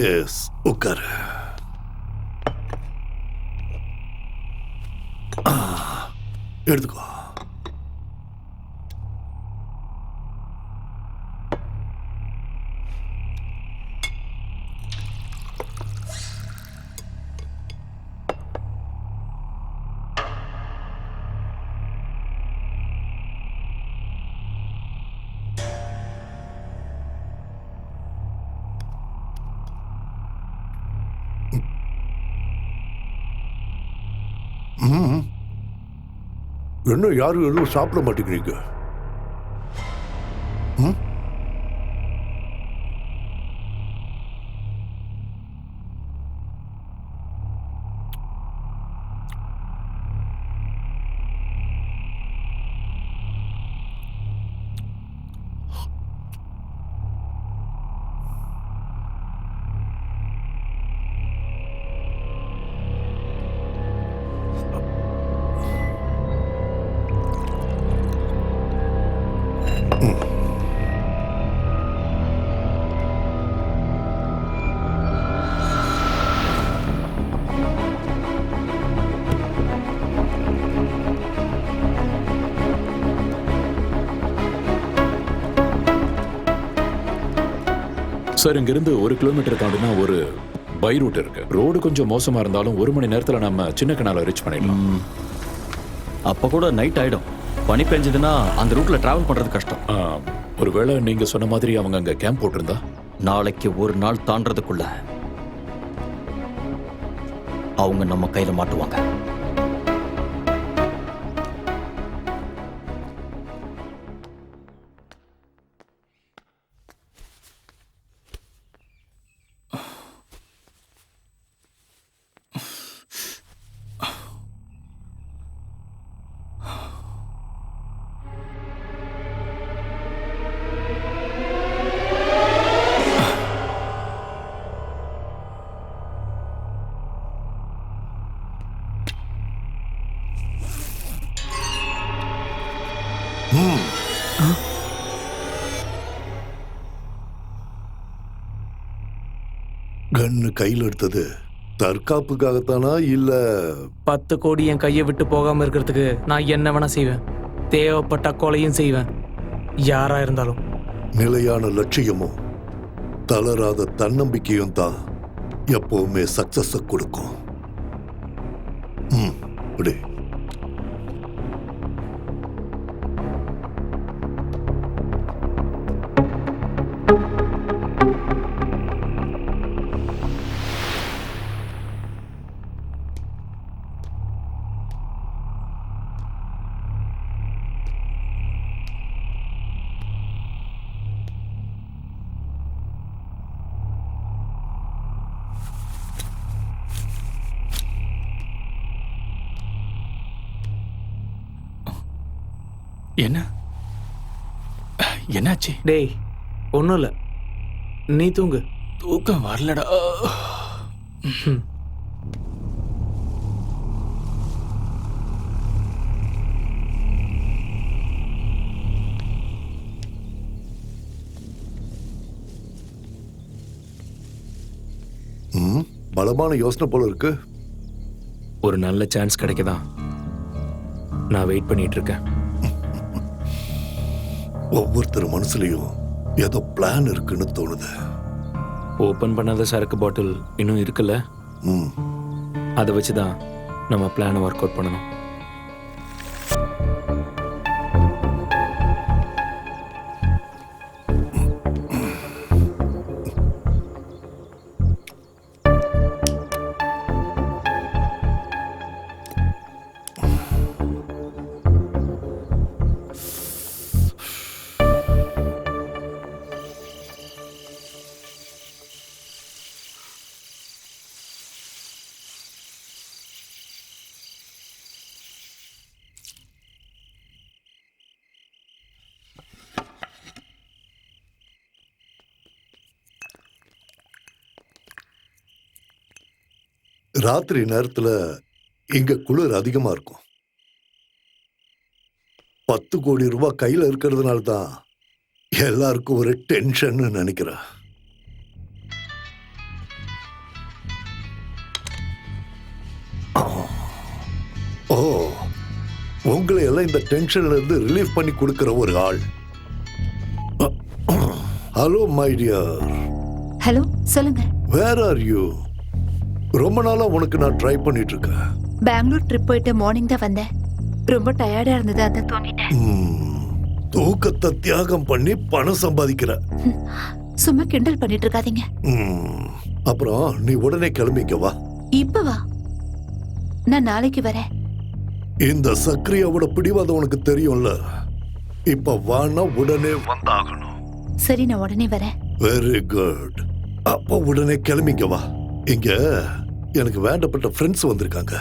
எஸ், உட்காரு. எடுத்துக்கோ. ம். என்ன யாரும் எதுவும் சாப்பிட மாட்டேங்கிறீங்க? ம்? சார், இங்கிருந்து 1 கிலோமீட்டர் தாண்டினா ஒரு பை ரூட் இருக்கு. ரோடு கொஞ்சம் மோசமா இருந்தாலும் 1 மணி நேரத்துல நம்ம சின்ன கனால ரீச் பண்ணிடலாம். அப்ப கூட நைட் ஆயிடும். பனி பெஞ்சதுன்னா அந்த ரூட்ல டிராவல் பண்றது கஷ்டம். ஒருவேளை நீங்க சொன்ன மாதிரி அவங்க அங்க கேம்ப் போட்டிருந்தா? நாளைக்கு ஒரு நாள் தாண்டறதுக்குள்ள அவங்க நம்ம கையில மாட்டுவாங்க. கன்னு கையில் எடுத்தது தற்காப்புக்காகத்தானா இல்ல 10 கோடி என் கையை விட்டு போகாம இருக்கிறதுக்கு நான் என்ன வேணா செய்வேன். தேவைப்பட்ட கொலையும் செய்வேன், யாரா இருந்தாலும். நிலையான லட்சியமும் தளராத தன்னம்பிக்கையும் தான் எப்பவுமே சக்சஸ் கொடுக்கும். இப்படி என்ன என்னாச்சு? டேய் ஒன்றும் இல்லை, நீ தூங்கு. தூக்கம் வரலடா. பலமான யோசனை போல இருக்கு. ஒரு நல்ல சான்ஸ் கிடைக்கதான் நான் வெயிட் பண்ணிட்டு இருக்கேன். ஒவ்வொருத்தர் மனசுலயும் ஏதோ பிளான் இருக்குன்னு தோணுது. ஓபன் பண்ணாத சரக்கு பாட்டில் இன்னும் இருக்குல்ல, ம், அதை வச்சு தான் நம்ம பிளானை ஒர்க் அவுட் பண்ணணும். ராத்திரி நேரத்துல இங்க குளிர் அதிகமா இருக்கும். 10 கோடி ரூபாய் கையில இருக்கிறதுனால தான் எல்லாருக்கும் ஒரு டென்ஷன் நினைக்கிறேன். ஓ, உங்களை எல்லாம் இந்த டென்ஷன்ல இருந்து ரிலீஃப் பண்ணி கொடுக்கிற ஒரு ஆள். Hello my dear. ஹலோ, சொல்லுங்க. Where are you? ரொம்ப நாளா உனக்கு நான் ட்ரை பண்ணிட்டு இருக்கேன். பெங்களூர் ட்ரிப் போயிட்டு மார்னிங் தான் வந்தேன். ரொம்ப டயர்டா இருந்தது, அதான் தூங்கிட்டேன். தூக்கத்தை தியாகம் பண்ணி பணம் சம்பாதிக்கிற. சும்மா கிண்டல் பண்ணிட்டு இருக்காதீங்க. அப்புறம் நீ உடனே கிளம்பிக்க வா. இப்ப வா, நான் நாளைக்கு வரேன். இந்த சக்ரியாவோட பிடிவாதம் உனக்கு தெரியும்ல. இப்ப வானா உடனே வந்தாகணும். சரி, நான் உடனே வரேன். Very good. அப்ப உடனே கிளம்பிக்க வா. இங்க எனக்கு வேண்டப்பட்ட ஃப்ரெண்ட்ஸ் வந்திருக்காங்க.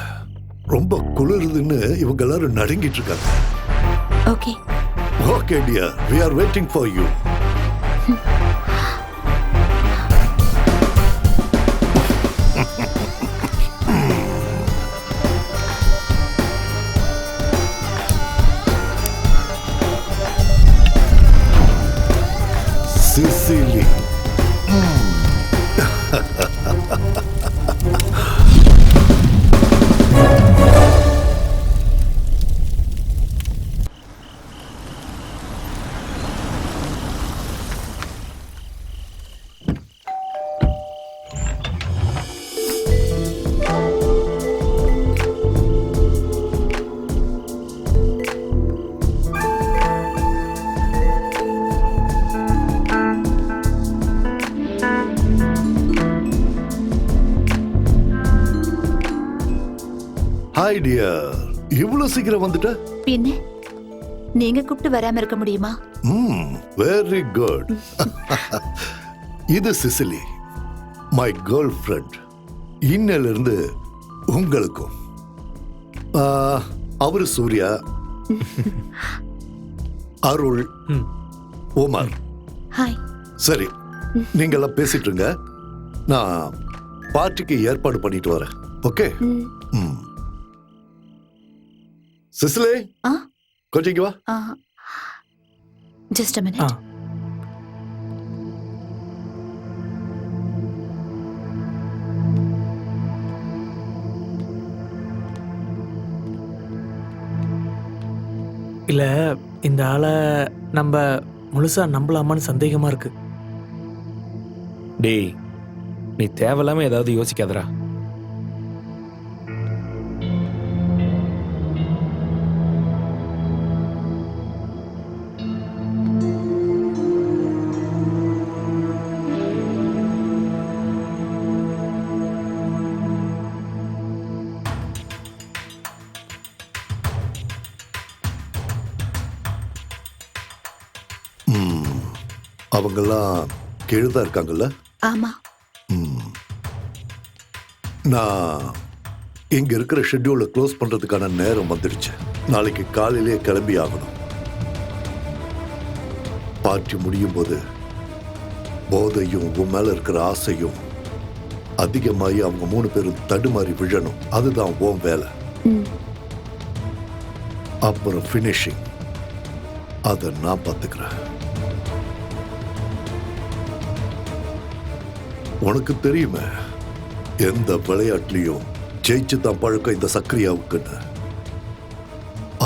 ரொம்ப குளிருதுன்னு இவங்க எல்லாரும் நடுங்கிட்டு இருக்காங்க. Okay. Okay dear, we are waiting for you. Sicily. Hi dear, இவ்வளவு சீக்கிரம் வந்துட்ட? பின்ன நீங்க கூப்பிட்டு வராம இருக்க முடியுமா? Very good. இது சிசிலி, மை கேர்ள் ஃப்ரெண்ட். இன்னையில இருந்து உங்களுக்கும். அவரு சூர்யா, அருள், உமர். ஹாய். சரி, நீங்க எல்லாம் பேசிட்டு இருங்க. நான் பார்ட்டிக்கு ஏற்பாடு பண்ணிட்டு வரேன். ஓகே? சிசிலே, கொஞ்சம் இங்க வா. Just a minute. இல்ல, இந்த ஆளை நம்ம முழுசா நம்பலாமான்னு சந்தேகமா இருக்கு. டேய், நீ தேவையில்லாம ஏதாவது யோசிக்காதடா. அவங்கெல்லாம் கீழதான் இருக்காங்கல்ல? ஆமா. நான் இங்க இருக்கிற ஷெட்யூலை க்ளோஸ் பண்றதுக்கான நேரம் வந்துடுச்சு. நாளைக்கு காலையிலேயே கிளம்பி ஆகணும். பார்ட்டி முடியும் போது போதையும் உன் மேல இருக்கிற ஆசையும் அதிகமாகி அவங்க 3 பேரும் தடுமாறி விழணும். அதுதான் உன் வேலை. அப்புறம் ஃபினிஷிங் அதை நான் பார்த்துக்கிறேன். உனக்கு தெரியுமே, எந்த விளையாட்டுலயும் ஜெயிச்சு தான் பழக்கம் இந்த சக்ரியாவுக்குன்னு.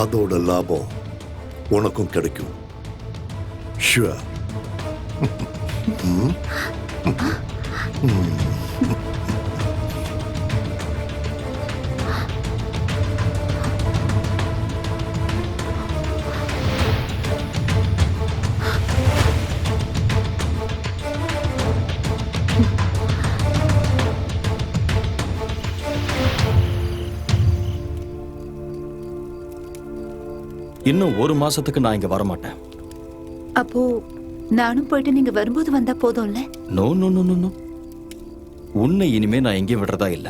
அதோட லாபம் உனக்கும் கிடைக்கும். ஷுவர். இன்னும் 1 மாசத்துக்கு நான் இங்க வரமாட்டேன். அப்போ நானும் போயிட்டு நீங்க வரும்போது வந்தா போதும்ல? No no no no no. உன்னை இனிமே நான் எங்கேயும் விடுறதா இல்ல.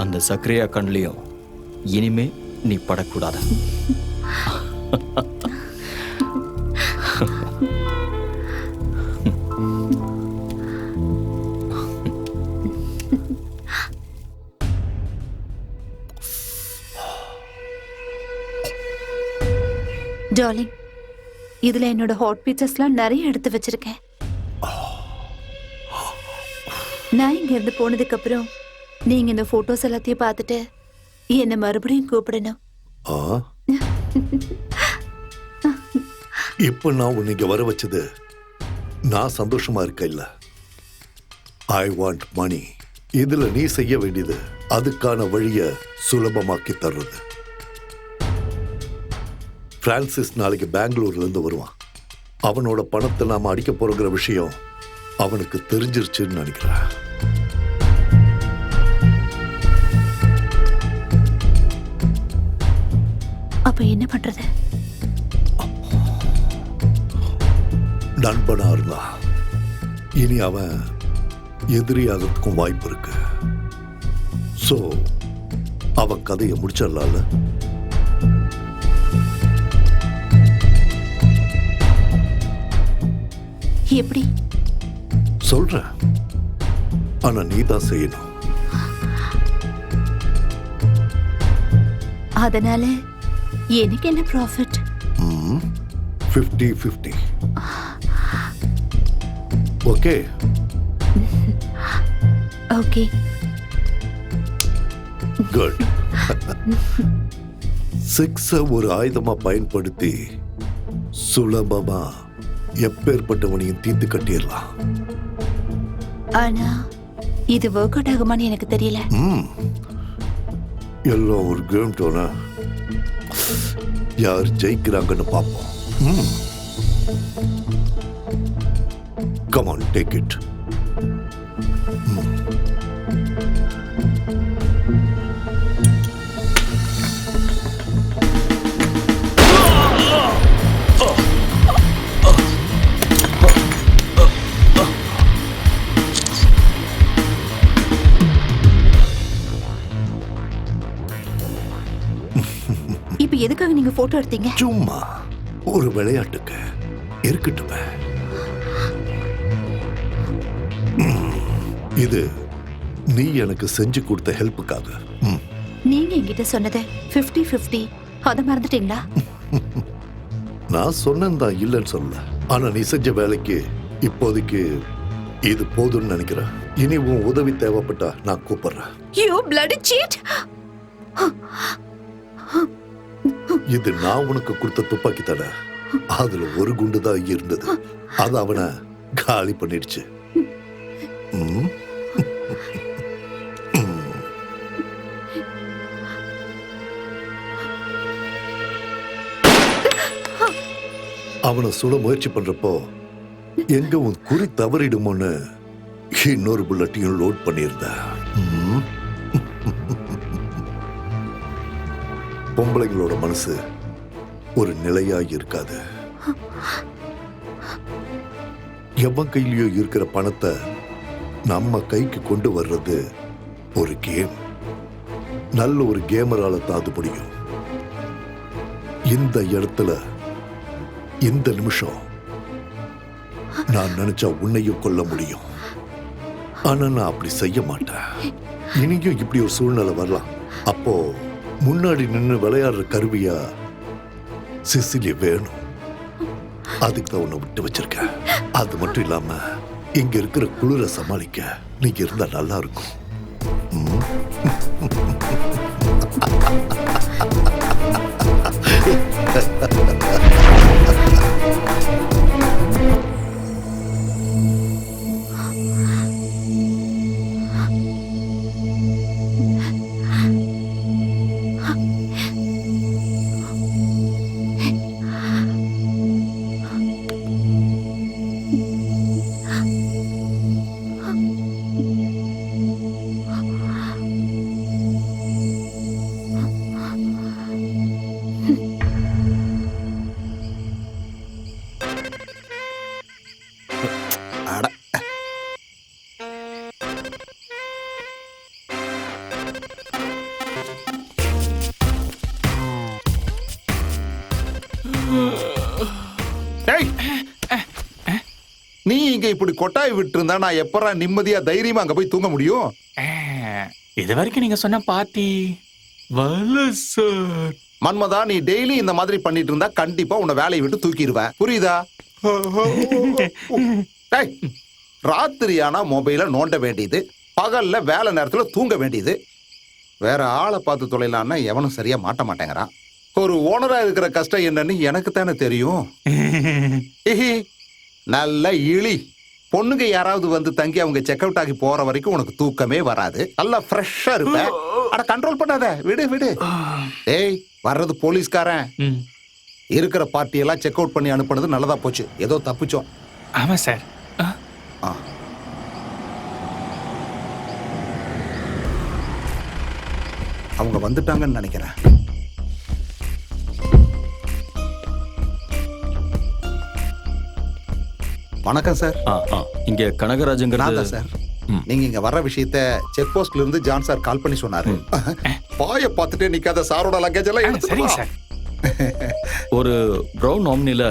அந்த சக்ரியா கண்லயும் இனிமே நீ படக்கூடாது. டார்லிங், இதுல என்னோட ஹாட் பீச்சஸ்லாம் நிறைய எடுத்து வச்சிருக்கேன். நான் இங்க இருந்து போனதுக்கு அப்புறம் நீங்க இந்த போட்டோஸ் எல்லாத்தையும் பார்த்துட்டு என்ன மறுபடியும் கூப்பிடணும். ஆ? இப்ப நான் உன்னை இங்க வர வச்சது நான் சந்தோஷமா இருக்க இல்ல. I want money. இதுல நீ செய்ய வேண்டியது அதுக்கான வழிய சுலபமாக்கி தர்றது. பிரான்சிஸ் நாளைக்கு பெங்களூர்ல இருந்து வருவான். அவனோட பணத்தை நாம அடிக்க போறங்கிற விஷயம் அவனுக்கு தெரிஞ்சிருச்சுன்னு நினைக்கிறேன். அப்ப என்ன பண்றது? நண்பனா இருந்தா இனி அவன் எதிரியாகிறதுக்கும் வாய்ப்பு இருக்கு. சோ அவன் கதையை முடிச்சிடலாம்ல. எப்படி சொல்றேன், ஆனா நீ தான் செய்யணும். அதனால எனக்கு என்ன ப்ராஃபிட்? 50-50. ஓகே? ஓகே. குட். 6 ஒரு ஆயுதமா பயன்படுத்தி சுலபமா எப்பேற்பட்டவனையும் தீர்த்து கட்டிடலாம். ஆனா இது ஒர்க் அவுட் ஆகுமான்னு எனக்கு தெரியல. எல்லாம் ஒரு கேம் டோனா. யார் ஜெயிக்கிறாங்கன்னு பார்ப்போம். Come on, take it. இப்ப எதுக்காக நீங்க போட்டோ எடுத்தீங்க? சும்மா ஒரு விளையாட்டுக்கு இருக்கட்டுமே. இது நீ எனக்கு செஞ்சு கொடுத்த ஹெல்ப்புக்காக. நீங்க என்கிட்ட சொன்னது 50-50. அத மறந்துட்டீங்களா? நான் சொன்னேன் இல்லைன்னு சொல்லல. ஆனா நீ செஞ்ச வேலைக்கு இப்போதைக்கு இது போதும்னு நினைக்கிறேன். இனி உன் உதவி தேவைப்பட்டா நான் கூப்பிடுறேன். You bloody cheat! இது நான் உனக்கு கொடுத்த துப்பாக்கி தானே. அதுல ஒரு குண்டு தான் இருந்தது. அது அவனை காலி பண்ணிடுச்சு. அவனை சுட முயற்சி பண்றப்போ எங்க உன் குறி தவறிடுமோன்னு இன்னொரு புல்லட்டையும் லோட் பண்ணியிருந்த. பொம்பளைங்களோட மனசு ஒரு நிலையா இருக்காது. எவன் கையிலயோ இருக்கிற பணத்தை நம்ம கைக்கு கொண்டு வர்றது ஒரு கேம். நல்ல ஒரு கேமரால தான் அது முடியும். இந்த இடத்துல இந்த நிமிஷம் நான் நினைச்சா உன்னையும் கொல்ல முடியும். ஆனா நான் அப்படி செய்ய மாட்டேன். இனியும் இப்படி ஒரு சூழ்நிலை வரலாம். அப்போ முன்னாடி நின்று விளையாடுற கருவியா சிசிலி வேணும். அதுக்கு தான் உன்னை விட்டு வச்சிருக்கேன். அது மட்டும் இல்லாம இங்க இருக்கிற குளிரை சமாளிக்க நீங்க இருந்தா நல்லா இருக்கும். டேய், நீ இங்க இப்படி கொட்டாய் விட்டு இருந்தா நான் எப்பறா நிம்மதியா தைரியமா அங்க போய் தூங்க முடியும்? இது வரைக்கும் நீங்க சொன்ன பார்ட்டி வரல சார். மன்மதா, நீ டெய்லி இந்த மாதிரி பண்ணிட்டு இருந்தா கண்டிப்பா உன்னை வேலையை விட்டு தூக்கிடுவேன். புரியுதா? டேய், ராத்திரியானா மொபைல நோண்ட வேண்டியது, பகல்ல வேலை நேரத்துல தூங்க வேண்டியது. வேற ஆளை பார்த்து தொலைலான்னா எவனும் சரியா மாட்ட மாட்டேங்கிறான். ஒரு ஓனரா இருக்கிற கஷ்டம் என்னன்னு எனக்கு தானே தெரியும். நல்ல இழி. பொண்ணுங்க யாராவது வந்து தங்கி அவங்க செக் அவுட் ஆகி போற வரைக்கும் உனக்கு தூக்கமே வராது. நல்லா ஃப்ரெஷ்ஷா இருப்ப. அட கண்ட்ரோல் பண்ணாத, விடு விடு. ஏய், வர்றது போலீஸ்காரன். இருக்கிற பார்ட்டி எல்லாம் செக் அவுட் பண்ணி அனுப்புனது நல்லதா போச்சு. ஏதோ தப்பிச்சோம். ஆமா சார். அவங்க வந்துட்டாங்கன்னு நினைக்கிறேன். வணக்கம் சார். இங்க கனகராஜங்கிறது சார். நீங்க இங்க வர்ற விஷயத்த செக் போஸ்ட்ல இருந்து ஜான் சார் கால் பண்ணி சொன்னாரு. பாய பார்த்துட்டே நிக்காத, சாரோட லக்கேஜ் எல்லாம் எடுத்துட்டு சார். ஒரு பிரவுன் ஆம்னில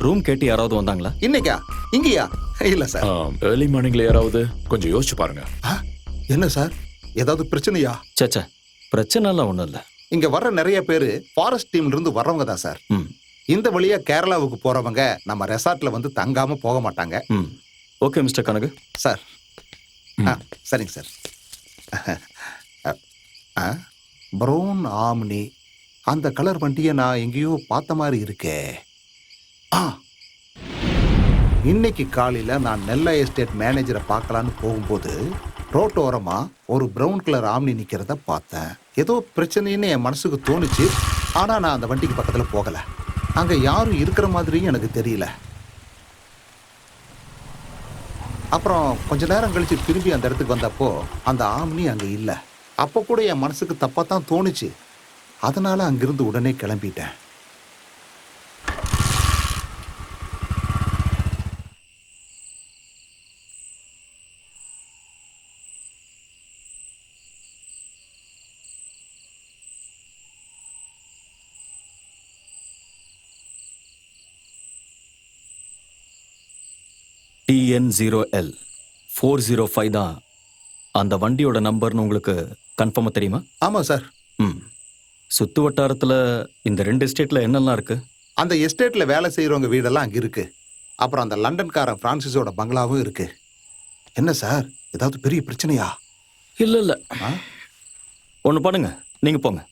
ரூம் கேட்டு யாராவது வந்தாங்களா இன்னைக்கா? இங்கயா? இல்ல சார். ஏர்லி மார்னிங்ல யாராவது கொஞ்சம் யோசிச்சு பாருங்க. என்ன சார், ஏதாவது பிரச்சனையா? சேச்சா, பிரச்சனை எல்லாம் ஒண்ணும் இல்ல. இங்க வர்ற நிறைய பேரு ஃபாரஸ்ட் டீம்ல இருந்து வர்றவங்க தான் சார். இந்த வழியா கேரளாவுக்கு போறவங்க நம்ம ரெசார்ட்ல வந்து தங்காம போக மாட்டாங்க. Okay mister Kanagu. சார். சரிங்க சார். ப்ரௌன் ஆம்னி, அந்த கலர் வண்டியை நான் எங்கேயோ பார்த்த மாதிரி இருக்கே. இன்னைக்கு காலையில நான் நெல்லை எஸ்டேட் மேனேஜரை பார்க்கலான்னு போகும்போது ரோட்டோரமா ஒரு ப்ரௌன் கலர் ஆம்னி நிக்கிறத பார்த்தேன். ஏதோ பிரச்சனைன்னு என் மனசுக்கு தோணுச்சு. ஆனா நான் அந்த வண்டிக்கு பக்கத்துல போகல. அங்க யாரும் இருக்கிற மாதிரியும் எனக்கு தெரியல. அப்புறம் கொஞ்ச நேரம் கழிச்சு திரும்பி அந்த இடத்துக்கு வந்தப்போ அந்த ஆம்னி அங்க இல்ல. அப்போ கூட என் மனசுக்கு தப்பா தான் தோணுச்சு. அதனால அங்கிருந்து உடனே கிளம்பிட்டேன். TN0L 405 தான் அந்த வண்டியோட நம்பர்னு உங்களுக்கு கன்ஃபார்மா தெரியுமா? ஆமா சார். சுத்து வட்டாரத்துல இந்த 2 எஸ்டேட்ல என்னெல்லாம் இருக்கு? அந்த எஸ்டேட்ல வேலை செய்யறவங்க வீடெல்லாம் அங்க இருக்கு. அப்புறம் அந்த லண்டன்காரன் பிரான்சிஸோட பங்களாவும் இருக்கு. என்ன சார், ஏதாவது பெரிய பிரச்சனையா? இல்ல ஒண்ணு பண்ணுங்க, நீங்க போங்க.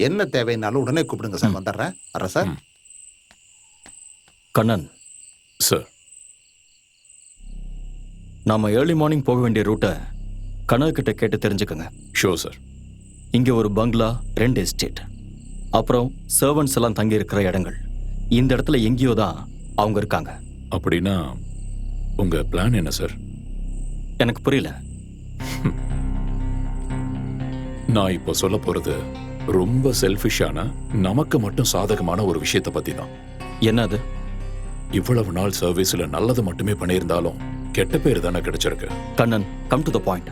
என்ன தேவைன்னாலும் உடனே கூப்பிடுங்க சார். வந்துடுறேன். வரேன் சார். கண்ணன் சார், நாம ஏர்லி மார்னிங் போக வேண்டிய ரூட்டை கனகு கிட்ட கேட்டு தெரிஞ்சுக்கோங்க. Sure sir. இங்க ஒரு பங்களா, 2 எஸ்டேட், அப்புறம் சர்வன்ட்ஸ் எல்லாம் தங்கி இருக்கிற இடங்கள். இந்த இடத்துல எங்கேயோ தான் அவங்க இருக்காங்க. அப்படின்னா உங்க பிளான் என்ன சார்? எனக்கு புரியல. நான் இப்போ சொல்ல போறது ரொம்ப செல்ஃபிஷான, நமக்கு மட்டும் சாதகமான ஒரு விஷயத்தை பத்தி தான். என்னது? இவ்வளவு நாள் சர்வீஸ்ல நல்லது மட்டுமே பண்ணியிருந்தாலும் கெட்ட பேர் தானே கிடைச்சிருக்கு. Kannan, come to the point.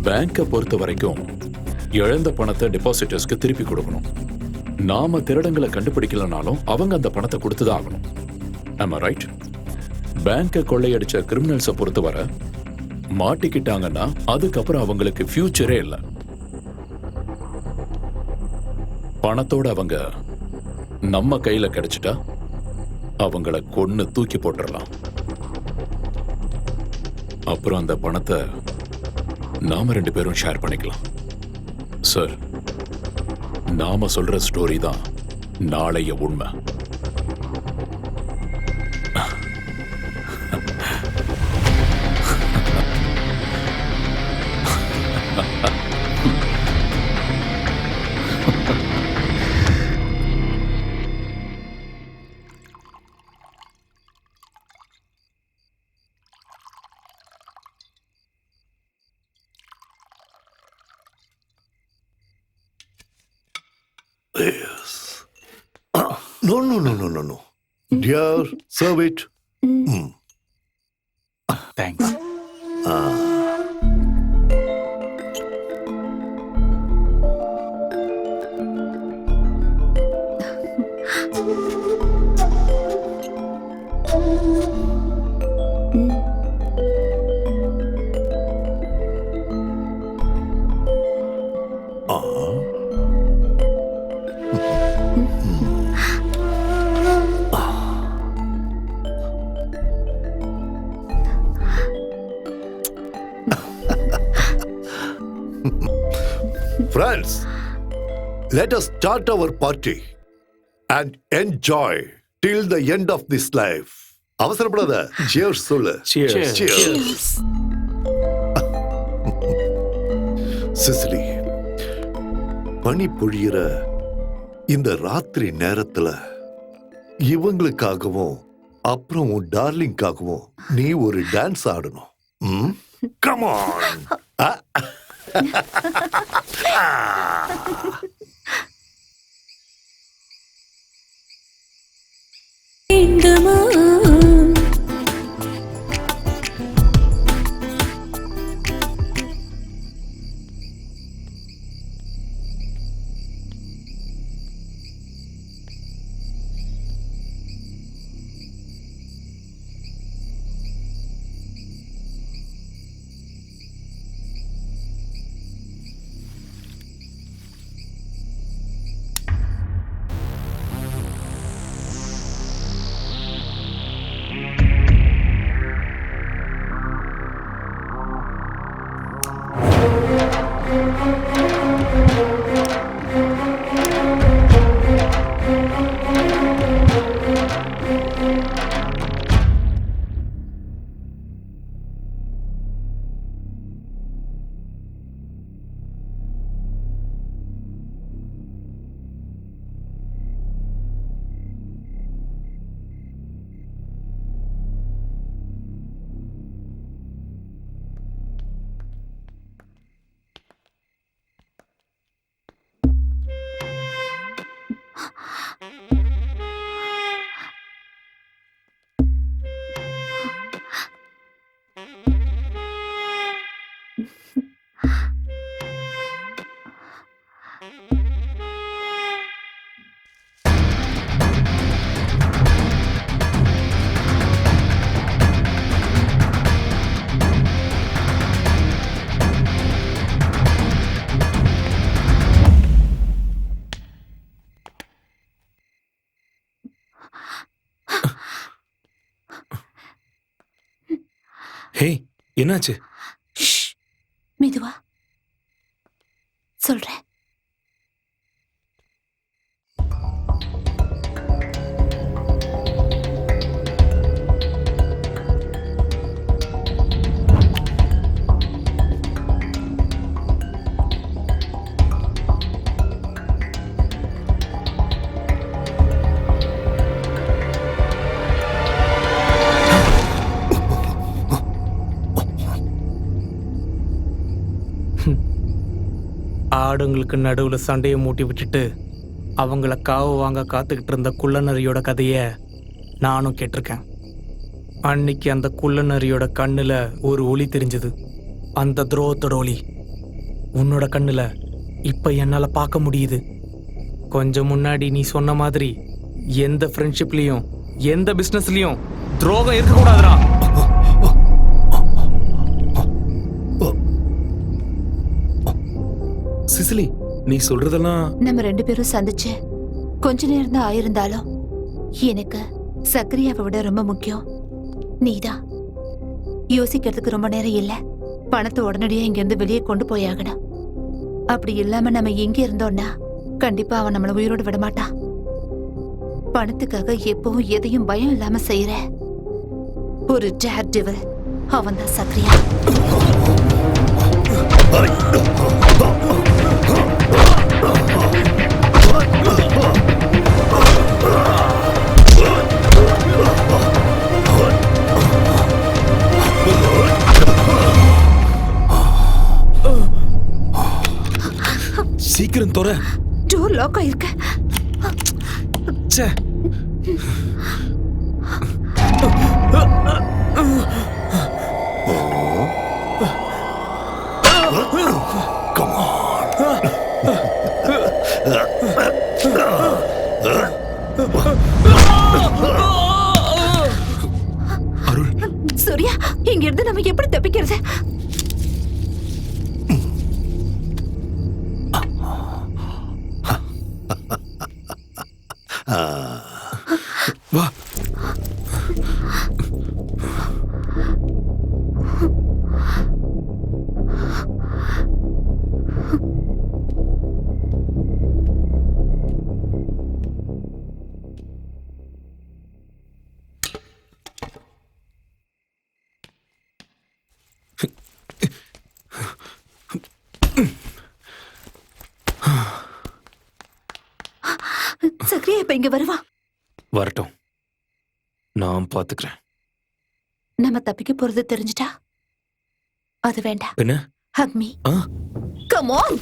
பேங்கை பொறுத்த வரைக்கும் இழந்த பணத்தை டெபாசிட்டர்ஸ்க்கு திருப்பி கொடுக்கணும். நாம திருடங்களை கண்டுபிடிக்கலனாலும் அவங்க அந்த பணத்தை கொடுத்துதான் ஆகணும். ஆமா ரைட்? பேங்கை கொள்ளையடிச்ச கிரிமினல்ஸை பொறுத்தவரை மாட்டிக்கிட்டாங்கன்னா அதுக்கப்புறம் அவங்களுக்கு ஃபியூச்சரே இல்லை. பணத்தோட அவங்க நம்ம கையில கிடைச்சிட்டா அவங்கள கொன்னு தூக்கி போட்டுடலாம். அப்புறம் அந்த பணத்தை நாம 2 பேரும் ஷேர் பண்ணிக்கலாம். சார், நாம சொல்ற ஸ்டோரி தான் நாளைய உண்மை. Yes. No. Dear, serve it. Thanks. Friends, let us start our party and enjoy till the end of this life. அவசரப்படாத. Cheers சொல்லு. Cheers. Cheers. சிசிலி, பனி பொழியிற இந்த ராத்திரி நேரத்துல இவங்களுக்காகவும் அப்புறம் உன் டார்லிங்காகவும் நீ ஒரு டான்ஸ் ஆடணும். Come on. ஹே, என்னாச்சு? மெதுவா சொல்றேன். ஆடுங்களுக்கு நடுவுல சண்டையை மூட்டி விட்டுட்டு அவங்கள காவு வாங்க காத்துக்கிட்டு இருந்த குள்ளநரியோட கதைய நானும் கேட்டிருக்கேன். அன்னைக்கு அந்த குள்ளநரியோட கண்ணுல ஒரு ஒளி தெரிஞ்சது. அந்த துரோகத்தோட ஒளி உன்னோட கண்ணுல இப்ப என்னால பார்க்க முடியுது. கொஞ்சம் முன்னாடி நீ சொன்ன மாதிரி எந்த ஃப்ரெண்ட்ஷிப்லயும் எந்த பிசினஸ்லயும் துரோகம் இருக்கக்கூடாதுடா. சிசிலி, நீ சொல்றதெல்லாம் நம்ம 2 பேரும் சந்திச்சு கொஞ்ச நேரம் தான் ஆயிருந்தாலும் எனக்கு சக்கரியாவை விட ரொம்ப முக்கியம் நீதான். யோசிக்கிறதுக்கு ரொம்ப நேரம் இல்ல. பணத்தை உடனடியா இங்க இருந்து வெளியே கொண்டு போயாகணும். அப்படி இல்லாம நம்ம இங்க இருந்தோம்னா கண்டிப்பா அவன் நம்மள உயிரோடு விட மாட்டான். பணத்துக்காக எப்பவும் எதையும் பயம் இல்லாம செய்யற ஒரு டேர் டெவில் அவன் தான் சக்ரியா. சீக்கிரம் தொற. டோர் லாக் ஆயிருக்கு. ச்சே. அருள், சூர்யா, இங்க இருந்து நம்ம எப்படி தப்பிக்கிறது? வா. சக்ரியா இப்ப இங்க வருவா. வரட்டும், நான் பாத்துக்கிறேன். நம்ம தப்பிக்க போறது தெரிஞ்சுட்டா அது வேண்டாம். என்ன? Hug me. Ah? Come on.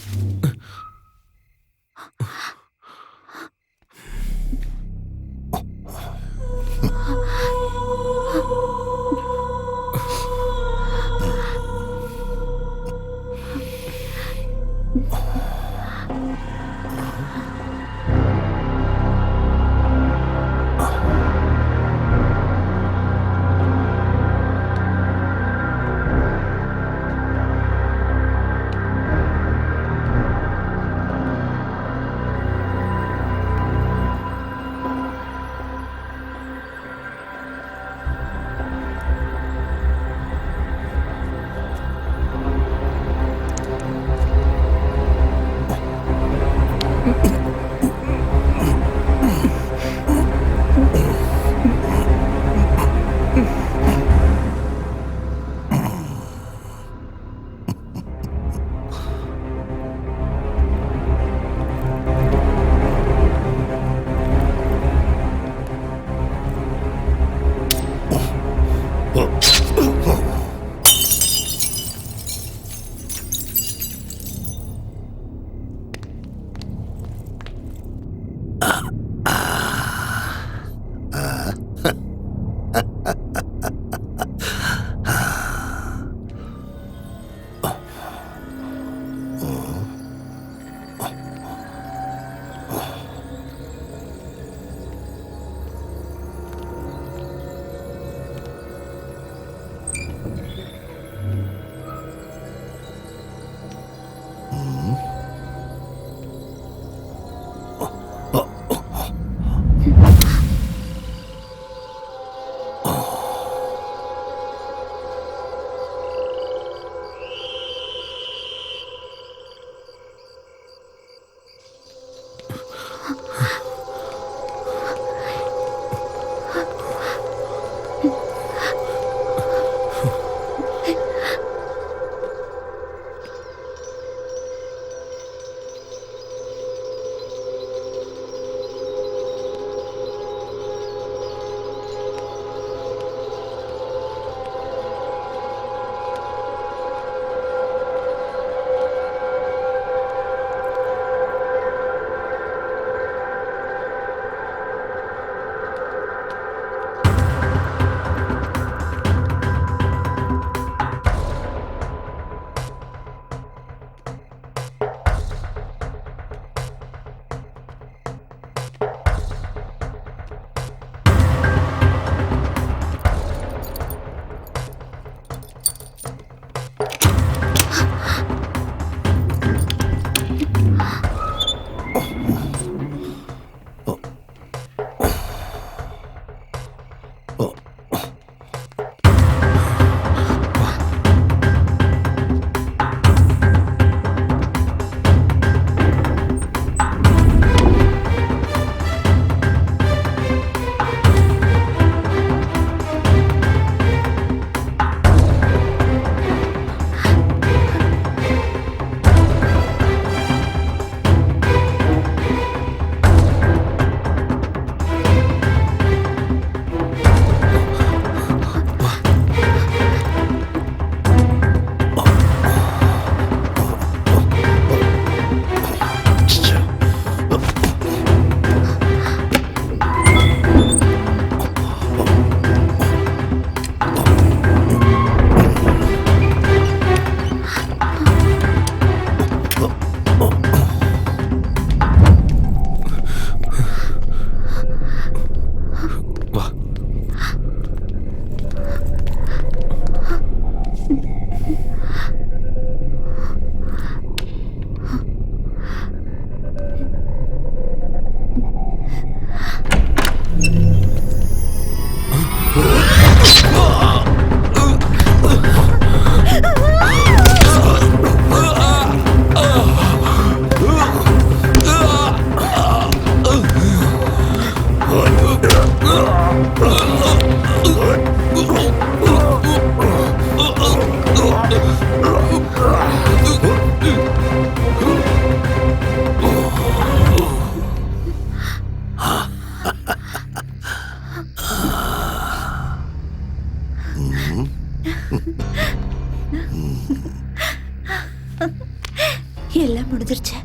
முடிஞ்சிருச்சு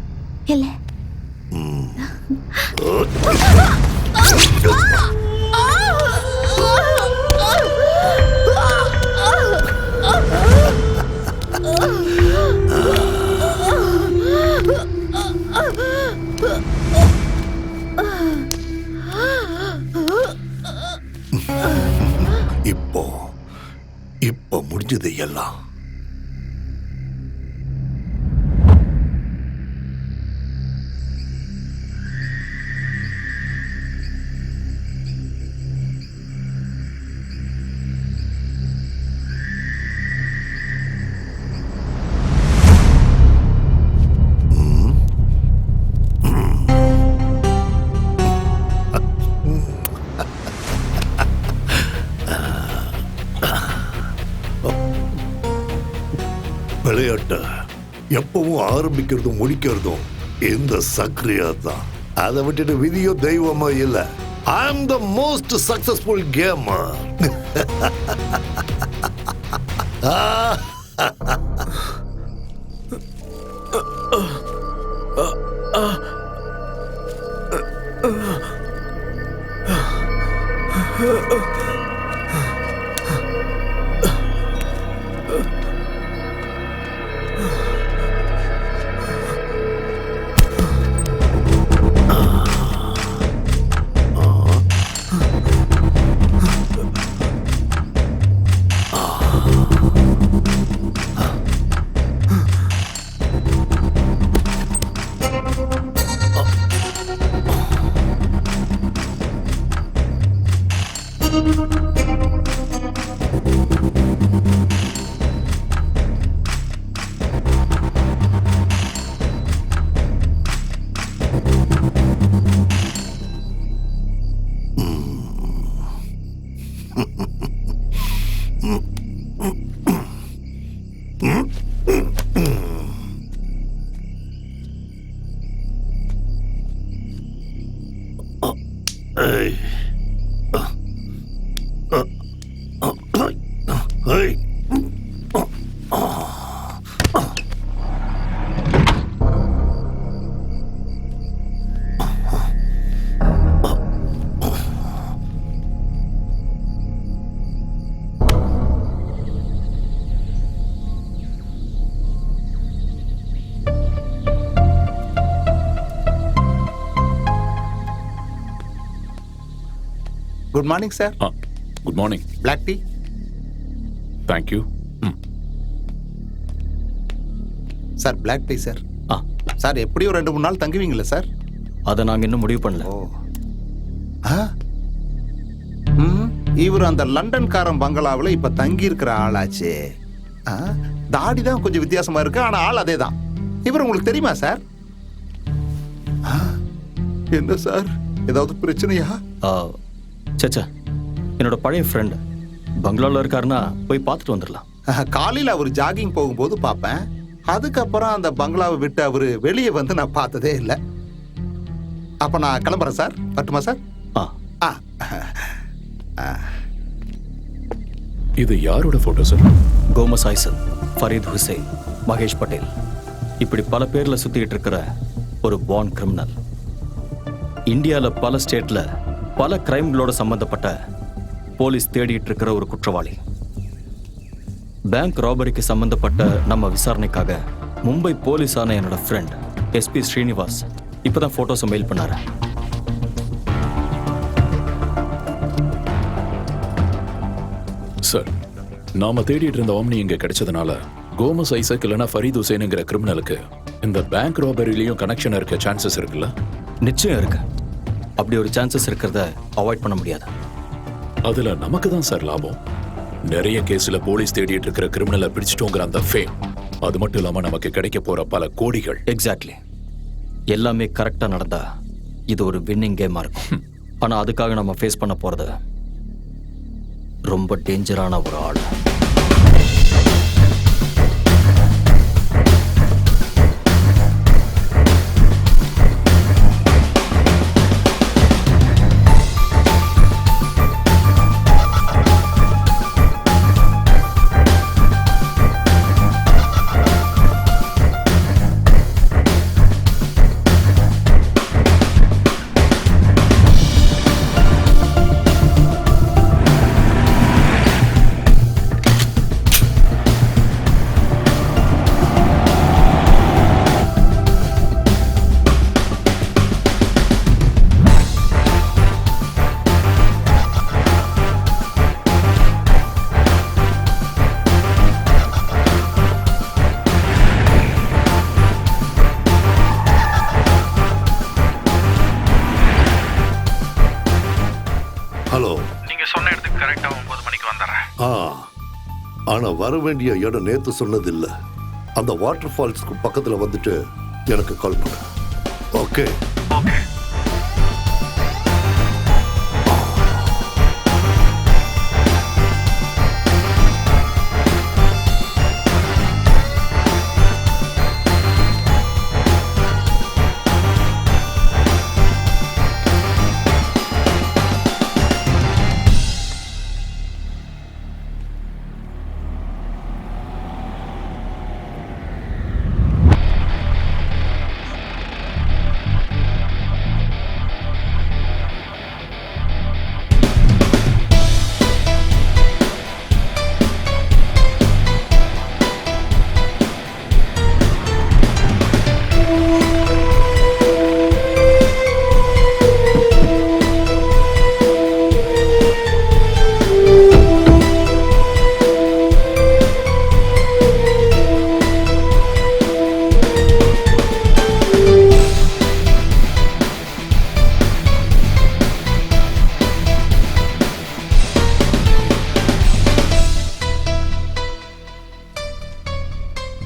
இல்ல? இப்போ முடிஞ்சது எல்லாம். விளையாட்ட எப்பவும் ஆரம்பிக்கிறதும் முடிக்கிறதும் இந்த சக்ரியா தான். அதை விட்டுட்டு விதியோ தெய்வமோ இல்ல. I am the most successful gamer. Good morning sir. Good morning. Black tea. Thank you. Sir black tea sir. ஆ சார் எப்படியும் 2-3 நாள் தங்குவீங்களா சார்? அதை நாங்கள் இன்னும் முடிவு பண்ணல. ஓ இவர் அந்த லண்டன்காரன் பங்களாவில் இப்ப தங்கி இருக்கிற ஆளாச்சு. தாடி தான் கொஞ்சம் வித்தியாசமா இருக்கு, ஆனா ஆள் அதே தான். இவர் உங்களுக்கு தெரியுமா சார்? என்ன சார், ஏதாவது பிரச்சனையா? சச்சா, என்னோட பழைய ஃப்ரெண்ட் பங்களாவில் இருக்காருன்னா போய் பார்த்துட்டு வந்துடலாம். காலையில் அவர் ஜாகிங் போகும்போது பார்ப்பேன். அதுக்கப்புறம் அந்த பங்களாவை விட்டு அவரு வெளியே வந்து நான் பார்த்ததே இல்லை. அப்ப நான் கிளம்புறேன் சார். வரட்டுமா சார்? இது யாரோட போட்டோ சார்? கோமஸ் ஐசல், ஃபரீத் ஹுசைன், மகேஷ் பட்டேல், இப்படி பல பேர்ல சுத்திட்டு இருக்கிற ஒரு பான் கிரிமினல். இந்தியாவில் பல ஸ்டேட்ல பல கிரைம்களோட சம்பந்தப்பட்ட போலீஸ் தேடிட்டு இருக்கிற ஒரு குற்றவாளி. பேங்க் ராபரிக்கு சம்பந்தப்பட்ட நம்ம விசாரணைக்காக மும்பை போலீஸான என்னோட ஃப்ரெண்ட் SP ஸ்ரீனிவாஸ் இப்பதான் போட்டோஸை மெயில் பண்ணாரு. சார், நாம தேடிட்டு இருந்த ஆம்னி இங்க கிடைச்சதுனால கோமஸ் ஐசக் இல்லைன்னா ஃபரீத் ஹுசைனுங்கிற கிரிமினலுக்கு இந்த பேங்க் ராபரிலையும் கனெக்ஷன் இருக்க சான்சஸ் இருக்குல்ல? நிச்சயம் இருக்கு. அப்படி ஒரு சான்சஸ் இருக்கிறத அவாய்ட் பண்ண முடியாது. அதுல நமக்கு தான் சார் லாபம். நிறைய கேஸ்ல போலீஸ் தேடிட்டு இருக்கிற கிரிமினலை பிடிச்சிட்டோங்கிற அந்த ஃபேம், அது மட்டும் இல்லாம நமக்கு கிடைக்க போற பல கோடிகள். எக்ஸாக்ட்லி. எல்லாமே கரெக்டா நடந்தா இது ஒரு வின்னிங் கேமா இருக்கும். ஆனா அதுக்காக நம்ம ஃபேஸ் பண்ண போறது ரொம்ப டேஞ்சரான ஒரு ஆள். ஹலோ. நீங்க சொன்ன இடத்துக்கு கரெக்டா 9 மணிக்கு வந்துடுறேன். ஆனா வர வேண்டிய இடம் நேத்து சொன்னது இல்ல. அந்த வாட்டர் ஃபால்ஸ்க்கு பக்கத்துல வந்துட்டு எனக்கு கால் பண்ணு. Okay. Okay.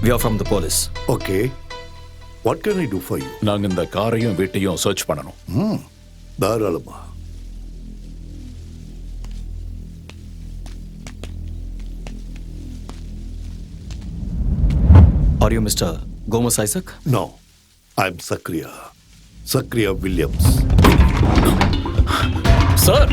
We are from the police. Okay. What can I to for you? நாங்க இந்த காரையும் வீட்டையும் சர்ச் பண்ணணும். தாராளமா. Are you Mr. Gomez Isaac? No, I am Zachariah. Zachariah Williams. Sir.